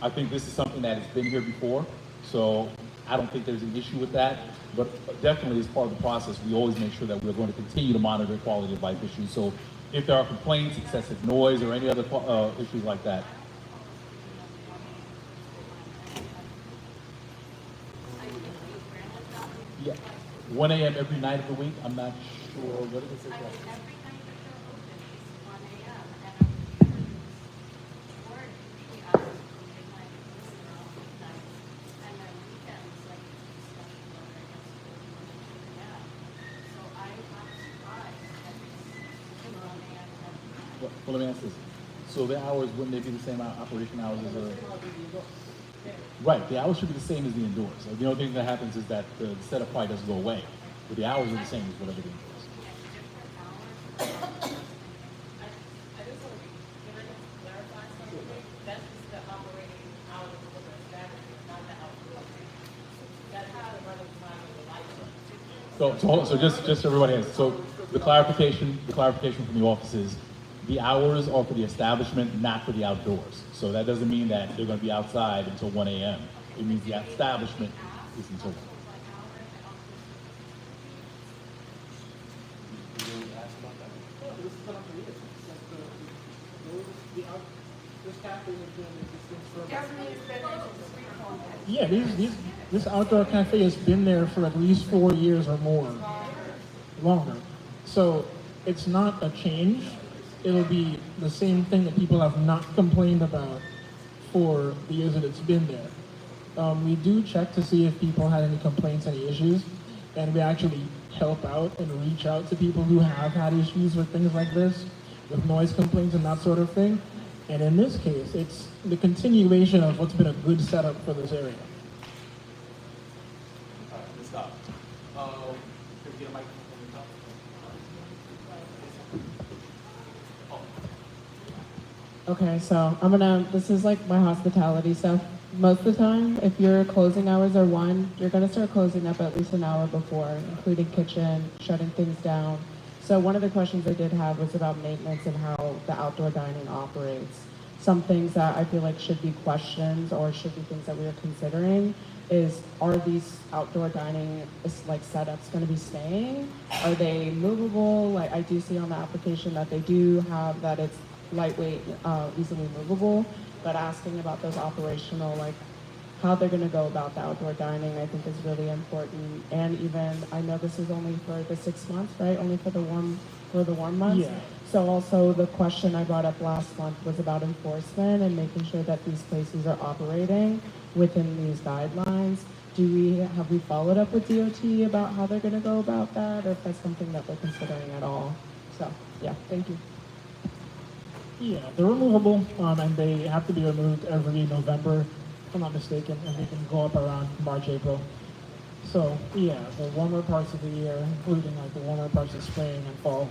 I think this is something that has been here before, so I don't think there's an issue with that, but definitely as part of the process, we always make sure that we're going to continue to monitor quality of life issues. So if there are complaints, excessive noise, or any other issues like that, yeah, 1 a.m. every night of the week. I'm not sure. What did it say? Well, let me ask this. So the hours, wouldn't they be the same operation hours as a... Right, the hours should be the same as the indoors. So the only thing that happens is that the setup probably doesn't go away, but the hours are the same as whatever the indoors. So just so everybody has, so the clarification from the office is, the hours are for the establishment, not for the outdoors. So that doesn't mean that they're going to be outside until 1 a.m. It means the establishment is until 1. Yeah, this outdoor cafe has been there for at least 4 years or more, longer. So it's not a change. It'll be the same thing that people have not complained about for the years that it's been there. We do check to see if people had any complaints, any issues, and we actually help out and reach out to people who have had issues with things like this, with noise complaints and that sort of thing. And in this case, it's the continuation of what's been a good setup for this area. All right, let's stop. Can we get a microphone from the top? Okay, so this is like my hospitality stuff. Most of the time, if your closing hours are 1, you're gonna start closing up at least an hour before, including kitchen, shutting things down. So one of the questions I did have was about maintenance and how the outdoor dining operates. Some things that I feel like should be questions or should be things that we are considering is, are these outdoor dining like setups gonna be staying? Are they movable? Like I do see on the application that they do have that it's lightweight, easily movable, but asking about those operational, like how they're going to go about the outdoor dining, I think is really important. And even, I know this is only for the 6 months, right? Only for the warm months. Yeah. So also the question I brought up last month was about enforcement and making sure that these places are operating within these guidelines. Have we followed up with DOT about how they're going to go about that, or if that's something that we're considering at all? So, yeah, thank you. Yeah, they're removable, and they have to be removed every November, if I'm not mistaken, and they can go up around March, April. So, yeah, the warmer parts of the year, including like the warmer parts of spring and fall.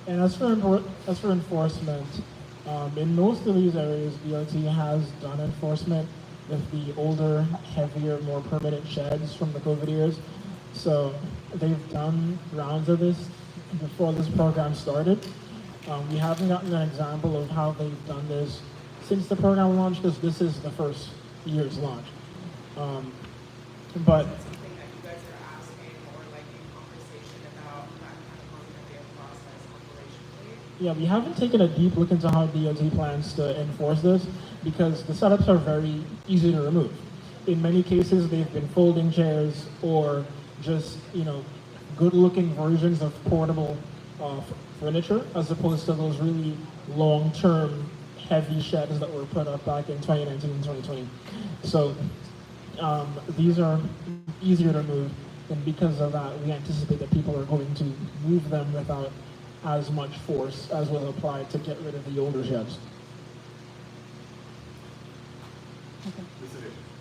And as for enforcement, in most of these areas, DOT has done enforcement with the older, heavier, more permanent sheds from the COVID years. So they've done rounds of this before this program started. We haven't gotten an example of how they've done this since the program launched, because this is the first year's launch. But yeah, we haven't taken a deep look into how DOT plans to enforce this, because the setups are very easy to remove. In many cases, they've been folding chairs or just, good-looking versions of portable furniture, as opposed to those really long-term heavy sheds that were put up back in 2019 and 2020. So these are easier to move, and because of that, we anticipate that people are going to move them without as much force as was applied to get rid of the older sheds.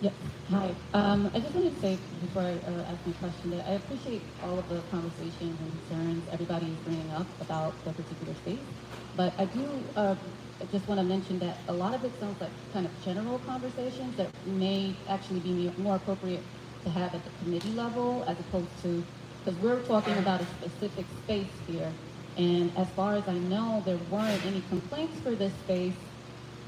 Yeah. Hi. I just wanted to say before I ask my question that I appreciate all of the conversations and concerns everybody is bringing up about the particular space, but I do just want to mention that a lot of it sounds like kind of general conversations that may actually be more appropriate to have at the committee level, as opposed to, because we're talking about a specific space here, and as far as I know, there weren't any complaints for this space,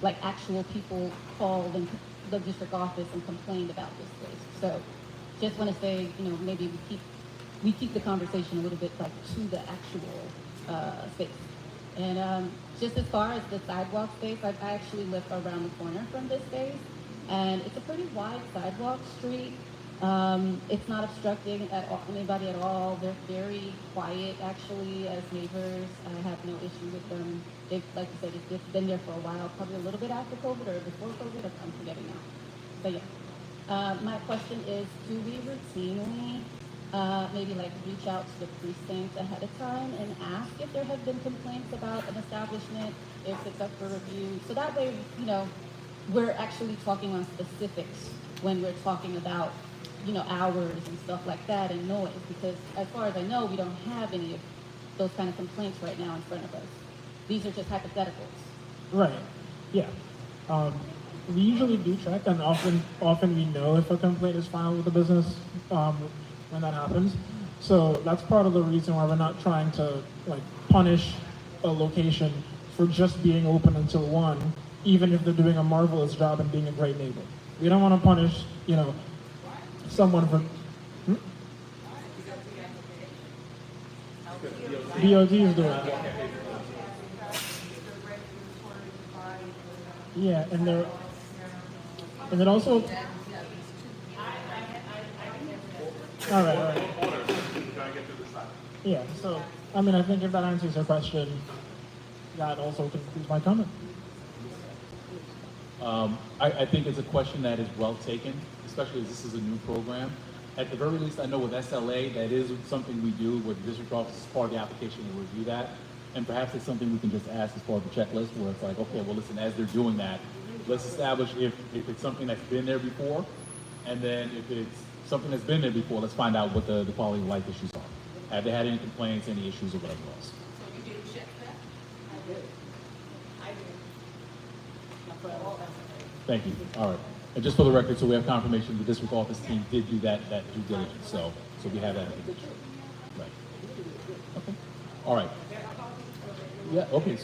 like actual people called and the district office and complained about this space. So just want to say, maybe we keep the conversation a little bit like to the actual space. And just as far as the sidewalk space, I actually live around the corner from this space, and it's a pretty wide sidewalk street. It's not obstructing anybody at all. They're very quiet, actually, as neighbors. I have no issue with them. They've, like you said, they've been there for a while, probably a little bit after COVID or before COVID. I'm forgetting now. But yeah, my question is, do we routinely maybe like reach out to the precinct ahead of time and ask if there have been complaints about an establishment, if it's up for review? So that way, we're actually talking on specifics when we're talking about hours and stuff like that and noise, because as far as I know, we don't have any of those kind of complaints right now in front of us. These are just hypotheticals. Right. Yeah. We usually do check, and often we know if a complaint is filed with the business when that happens. So that's part of the reason why we're not trying to punish a location for just being open until 1, even if they're doing a marvelous job and being a great neighbor. We don't want to punish, someone for. DOT is doing it. Yeah, and then also. All right. Yeah, so I think if that answers your question, that also concludes my comment. I think it's a question that is well taken, especially as this is a new program. At the very least, I know with SLA, that is something we do with the district office as part of the application, we'll review that. And perhaps it's something we can just ask as part of the checklist, where it's like, okay, well, listen, as they're doing that, let's establish if it's something that's been there before, and then if it's something that's been there before, let's find out what the quality of life issues are. Have they had any complaints, any issues, or whatever else? So you do check that? I do. Thank you. All right. And just for the record, so we have confirmation, the district office team did do that due diligence, so we have that. Right. Okay. All right. Yeah, okay,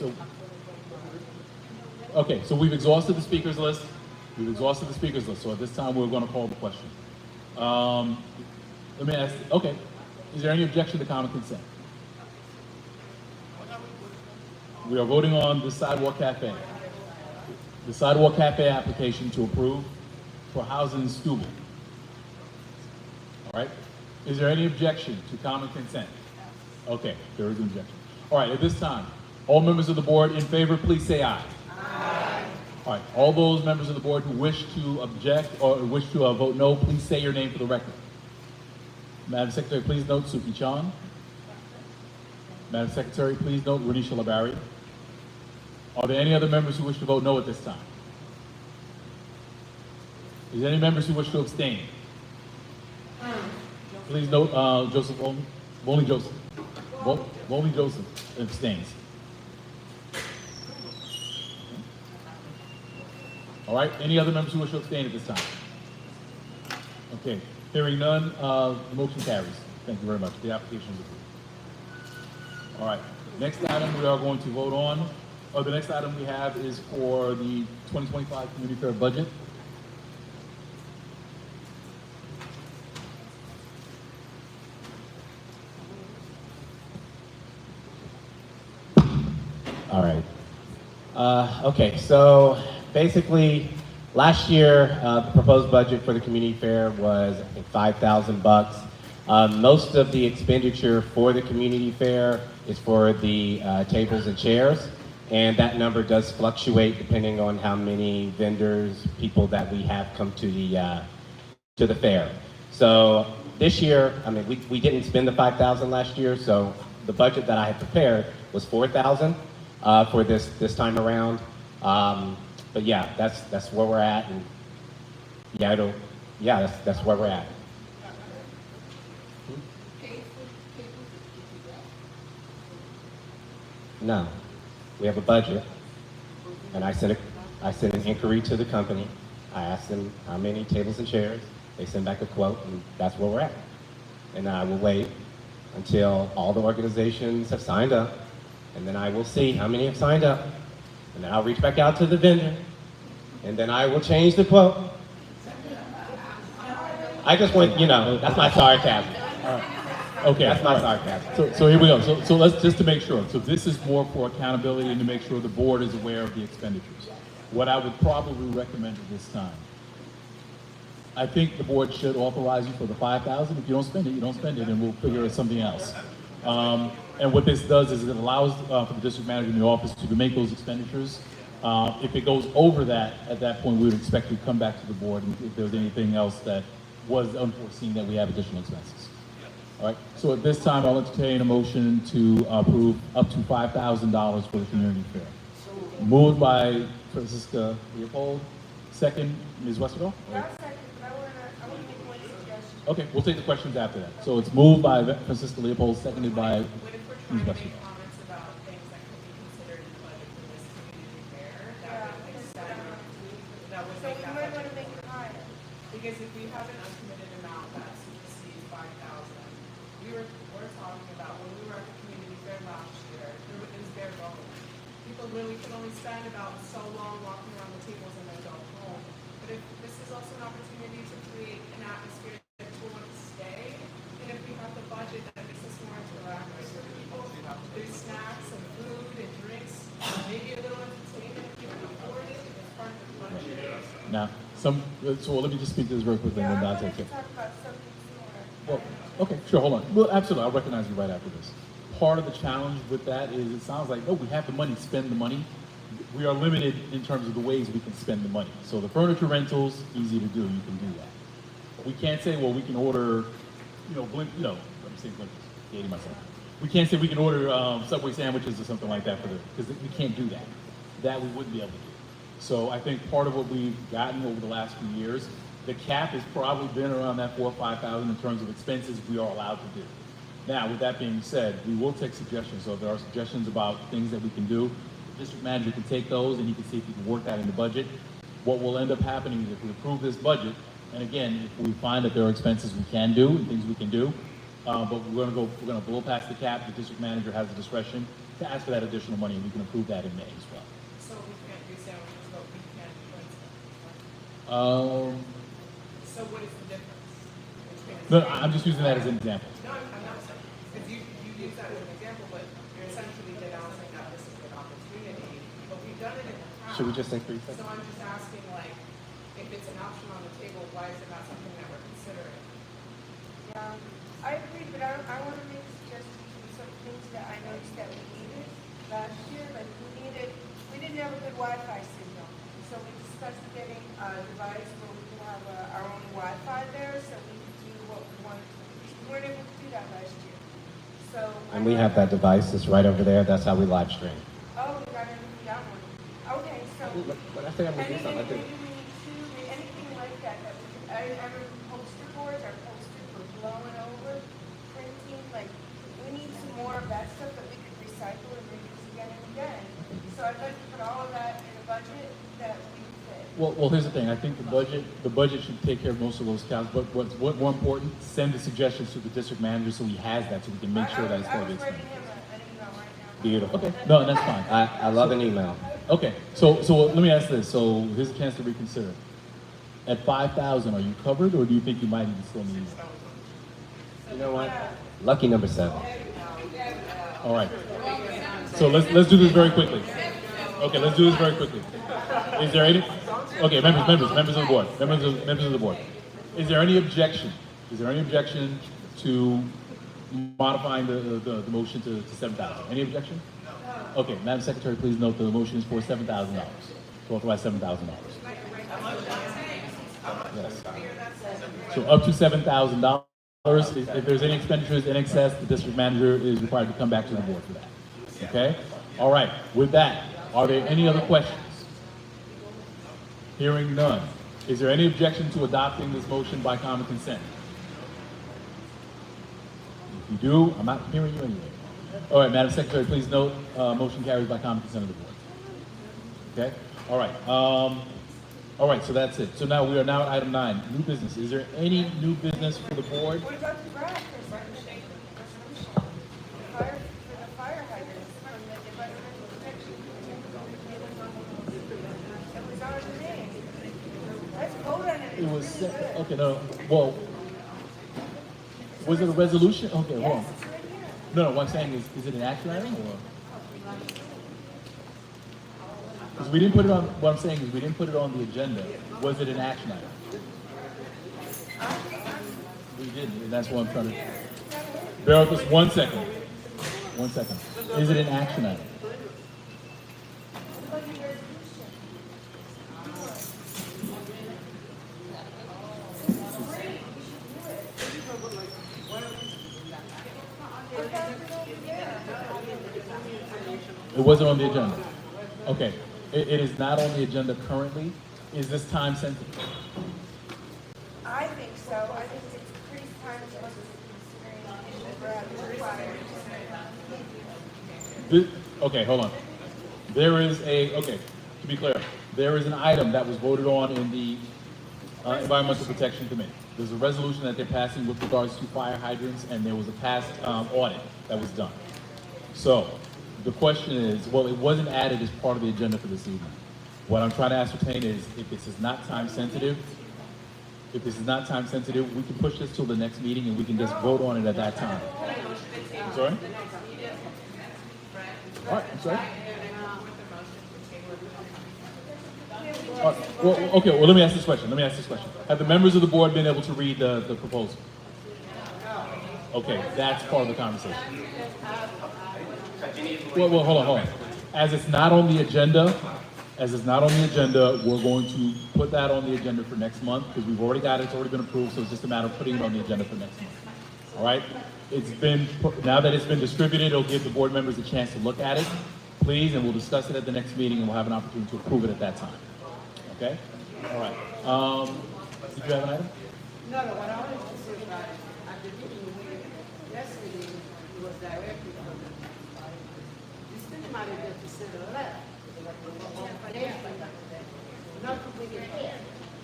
so we've exhausted the speakers list. So at this time, we're gonna call the question. Let me ask, okay, is there any objection to common consent? We are voting on the Sidewalk Cafe. The Sidewalk Cafe application to approve for housing in Steuben. All right, is there any objection to common consent? Okay, there is an objection. All right, at this time, all members of the board in favor, please say aye. Aye. All right, all those members of the board who wish to object or wish to vote no, please say your name for the record. Madam Secretary, please note Suki Chan. Madam Secretary, please note Renisha Labari. Are there any other members who wish to vote no at this time? Is there any members who wish to abstain? Please note Joseph Boney Joseph. Boney Joseph abstains. All right, any other members who wish to abstain at this time? Okay, hearing none, the motion carries. Thank you very much. The application is approved. All right, next item we are going to vote on, the next item we have is for the 2025 Community Fair budget. All right. Okay, so basically, last year, the proposed budget for the community fair was, I think, $5,000. Most of the expenditure for the community fair is for the tables and chairs, and that number does fluctuate depending on how many vendors, people that we have come to the fair. So this year, I mean, we didn't spend the $5,000 last year, so the budget that I had prepared was $4,000 for this time around. But yeah, that's where we're at, and that's where we're at. No, we have a budget, and I sent an inquiry to the company. I asked them how many tables and chairs. They sent back a quote, and that's where we're at. And I will wait until all the organizations have signed up, and then I will see how many have signed up, and then I'll reach back out to the vendor, and then I will change the quote. I just want, that's my sarcasm. Okay, that's my sarcasm. So here we go. So let's just to make sure. So this is more for accountability and to make sure the board is aware of the expenditures. What I would probably recommend at this time, I think the board should authorize you for the $5,000. If you don't spend it, you don't spend it, and we'll figure out something else. And what this does is it allows for the district manager in the office to make those expenditures. If it goes over that, at that point, we would expect you to come back to the board and if there's anything else that was unforeseen that we have additional expenses. All right, so at this time, I'll entertain a motion to approve up to $5,000 for the community fair. Moved by Francisca Leopold, second, Ms. Westerville? Okay, we'll take the questions after that. So it's moved by Francisca Leopold, seconded by Ms. Westerville. Because if we have an uncommitted amount that supersedes 5,000, we're talking about when we were at the community fair last year, it was bare bones. People really could only spend about so long walking around the tables and then go home. But if this is also an opportunity to create an atmosphere that people want to stay, and if we have the budget that makes us more interactive with people, there's snacks and food and drinks, maybe a little entertainment if you can afford it, it's part of the budget. Now, so let me just speak to this real quickly, and then that's okay. Well, okay, sure, hold on. Well, absolutely, I'll recognize you right after this. Part of the challenge with that is it sounds like, oh, we have the money, spend the money. We are limited in terms of the ways we can spend the money. So the furniture rentals, easy to do, you can do that. But we can't say, well, we can order, let me say blinkers, dating myself. We can't say we can order Subway sandwiches or something like that because we can't do that. That we wouldn't be able to do. So I think part of what we've gotten over the last few years, the cap has probably been around that $4,000 or $5,000 in terms of expenses we are allowed to do. Now, with that being said, we will take suggestions. So if there are suggestions about things that we can do, the district manager can take those and he can see if he can work that in the budget. what will end up happening is if we approve this budget, and again, if we find that there are expenses we can do and things we can do, but we're gonna blow past the cap. The district manager has the discretion to ask for that additional money, and we can approve that in May as well. So we can't do salaries, but we can do So what is the difference? No, I'm just using that as an example. No, I'm not saying, because you use that as an example, but you're essentially denouncing that this is an opportunity, but we've done it in the past. Should we just say 3 seconds? So I'm just asking, like, if it's an option on the table, why is it not something that we're considering? Yeah, I agree, but I want to make suggestions for some things that I noticed that we needed last year. Like we didn't have a good Wi-Fi signal. So we discussed getting a device where we can have our own Wi-Fi there so we could do what we wanted to do. We weren't able to do that last year. So. And we have that device, it's right over there, that's how we live stream. Oh, we got into that one. Okay, so. When I say I'm gonna do something, I think. Maybe we need to, anything like that we could, I remember poster boards, our posters were blowing over, printing, like, we need some more of that stuff that we could recycle and reuse again and again. So I'd like to put all of that in a budget that we fit. Well, here's the thing. I think the budget should take care of most of those counts. But what's more important, send the suggestions to the district manager so he has that, so we can make sure that it's going to be explained. Beautiful. Okay, no, that's fine. I love an email. Okay, so let me ask this. So here's a chance to reconsider. At 5,000, are you covered, or do you think you might even still need more? You know what? Lucky number 7. All right. So let's do this very quickly. Okay, let's do this very quickly. Is there any? Okay, members of the board, members of the board. Is there any objection? Is there any objection to modifying the motion to 7,000? Any objection? Okay, Madam Secretary, please note the motion is for $7,000. To authorize $7,000. Yes. So up to $7,000. If there's any expenditures in excess, the district manager is required to come back to the board for that. Okay? All right. With that, are there any other questions? Hearing none. Is there any objection to adopting this motion by common consent? If you do, I'm not hearing you anyway. All right, Madam Secretary, please note, motion carries by common consent of the board. Okay? All right. All right, so that's it. So now we are now at item 9, new business. Is there any new business for the board? What about the draft resolution? For the fire hydrants from the environmental protection. It was already made. Let's vote on it. It was, okay, no, well, was it a resolution? Okay, hold on. No, what I'm saying is it an action item or? Because we didn't put it on, what I'm saying is we didn't put it on the agenda. Was it an action item? We didn't, and that's what I'm trying to. Bear with us 1 second. 1 second. Is it an action item? It wasn't on the agenda. Okay, it is not on the agenda currently. Is this time sensitive? I think so. I think it's pretty time sensitive. Okay, hold on. There is okay, to be clear, there is an item that was voted on in the Environmental Protection Committee. There's a resolution that they're passing with regards to fire hydrants, and there was a past audit that was done. So, the question is, well, it wasn't added as part of the agenda for this evening. What I'm trying to ascertain is if this is not time sensitive, we can push this till the next meeting and we can just vote on it at that time. I'm sorry? All right, I'm sorry. All right, well, okay, well, let me ask this question. Have the members of the board been able to read the proposal? Okay, that's part of the conversation. Well, hold on. As it's not on the agenda, we're going to put that on the agenda for next month because we've already got it. It's already been approved, so it's just a matter of putting it on the agenda for next month. All right? Now that it's been distributed, it'll give the board members a chance to look at it, please, and we'll discuss it at the next meeting, and we'll have an opportunity to approve it at that time. Okay? All right. Did you have an item? No, what I wanted to say about it, at the meeting yesterday, it was directly from the city manager to say the left. not completely clear.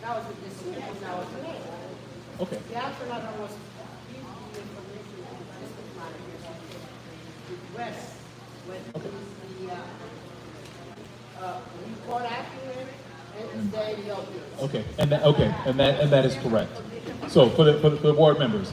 That was the decision that was made. Okay. The astronaut was given the information to the district managers to request when the report accurate and stay the obvious. Okay, and that is correct. So for the board members,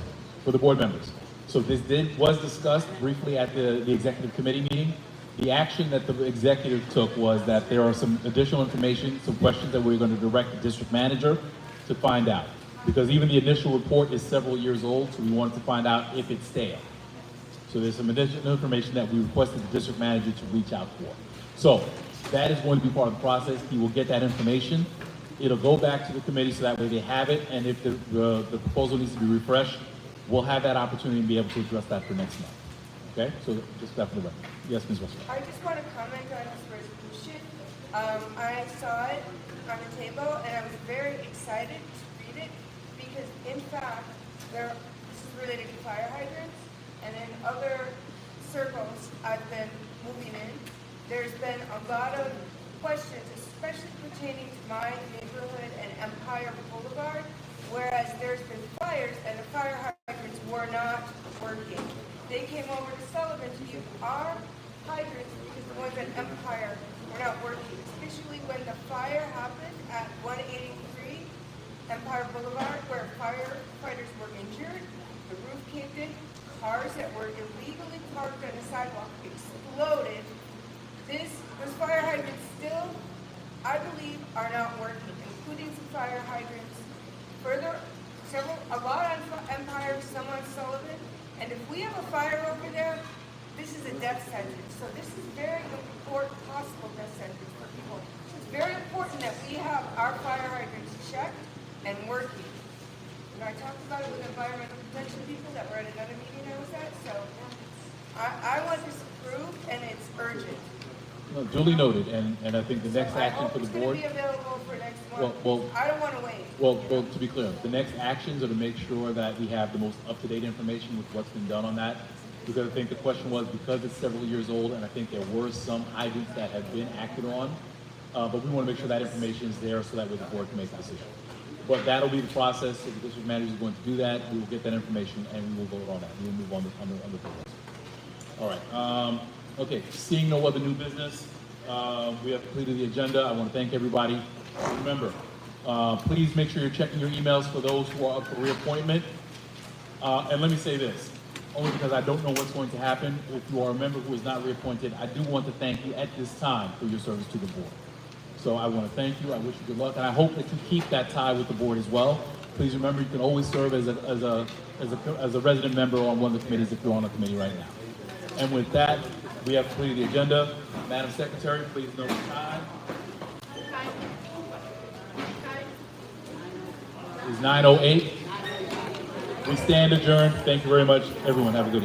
so this was discussed briefly at the executive committee meeting. The action that the executive took was that there are some additional information, some questions that we're going to direct the district manager to find out. Because even the initial report is several years old, so we wanted to find out if it's stale. So there's some additional information that we requested the district manager to reach out for. So that is going to be part of the process. He will get that information. It'll go back to the committee so that way they have it. And if the proposal needs to be refreshed, we'll have that opportunity to be able to address that for next month. Okay? So just that for the record. Yes, Ms. Russell. I just want to comment on this resolution. I saw it on the table and I was very excited to read it because in fact, this is related to fire hydrants and in other circles I've been moving in, there's been a lot of questions, especially pertaining to my neighborhood and Empire Boulevard, whereas there's been fires and the fire hydrants were not working. They came over to Sullivan to use our hydrants because the ones at Empire were not working, especially when the fire happened at 183 Empire Boulevard where firefighters were injured. The roof caved in, cars that were illegally parked on the sidewalk exploded. Those fire hydrants still, I believe, are not working, including some fire hydrants. A lot on Empire, some on Sullivan. And if we have a fire over there, this is a death sentence. So this is very important, possible death sentence for people. It's very important that we have our fire hydrants checked and working. And I talked about it with environmental protection people that were at another meeting I was at. So I want this approved and it's urgent. No, duly noted, and I think the next action for the board. It's going to be available for next month. Well, I don't want to wait. Well, to be clear, the next actions are to make sure that we have the most up-to-date information with what's been done on that. Because I think the question was, because it's several years old, and I think there were some hydrants that have been acted on, but we want to make sure that information is there so that way the board can make a decision. But that'll be the process. If the district manager is going to do that, we will get that information and we will vote on that. We will move on the progress. All right. Okay, seeing no other new business, we have completed the agenda. I want to thank everybody. Remember, please make sure you're checking your emails for those who are up for reappointment. And let me say this, only because I don't know what's going to happen. If you are a member who is not reappointed, I do want to thank you at this time for your service to the board. So I want to thank you. I wish you good luck, and I hope that you keep that tie with the board as well. Please remember, you can always serve as a resident member on one of the committees if you're on a committee right now. And with that, we have completed the agenda. Madam Secretary, please note the time. It's 9:08. We stand adjourned. Thank you very much, everyone. Have a good evening.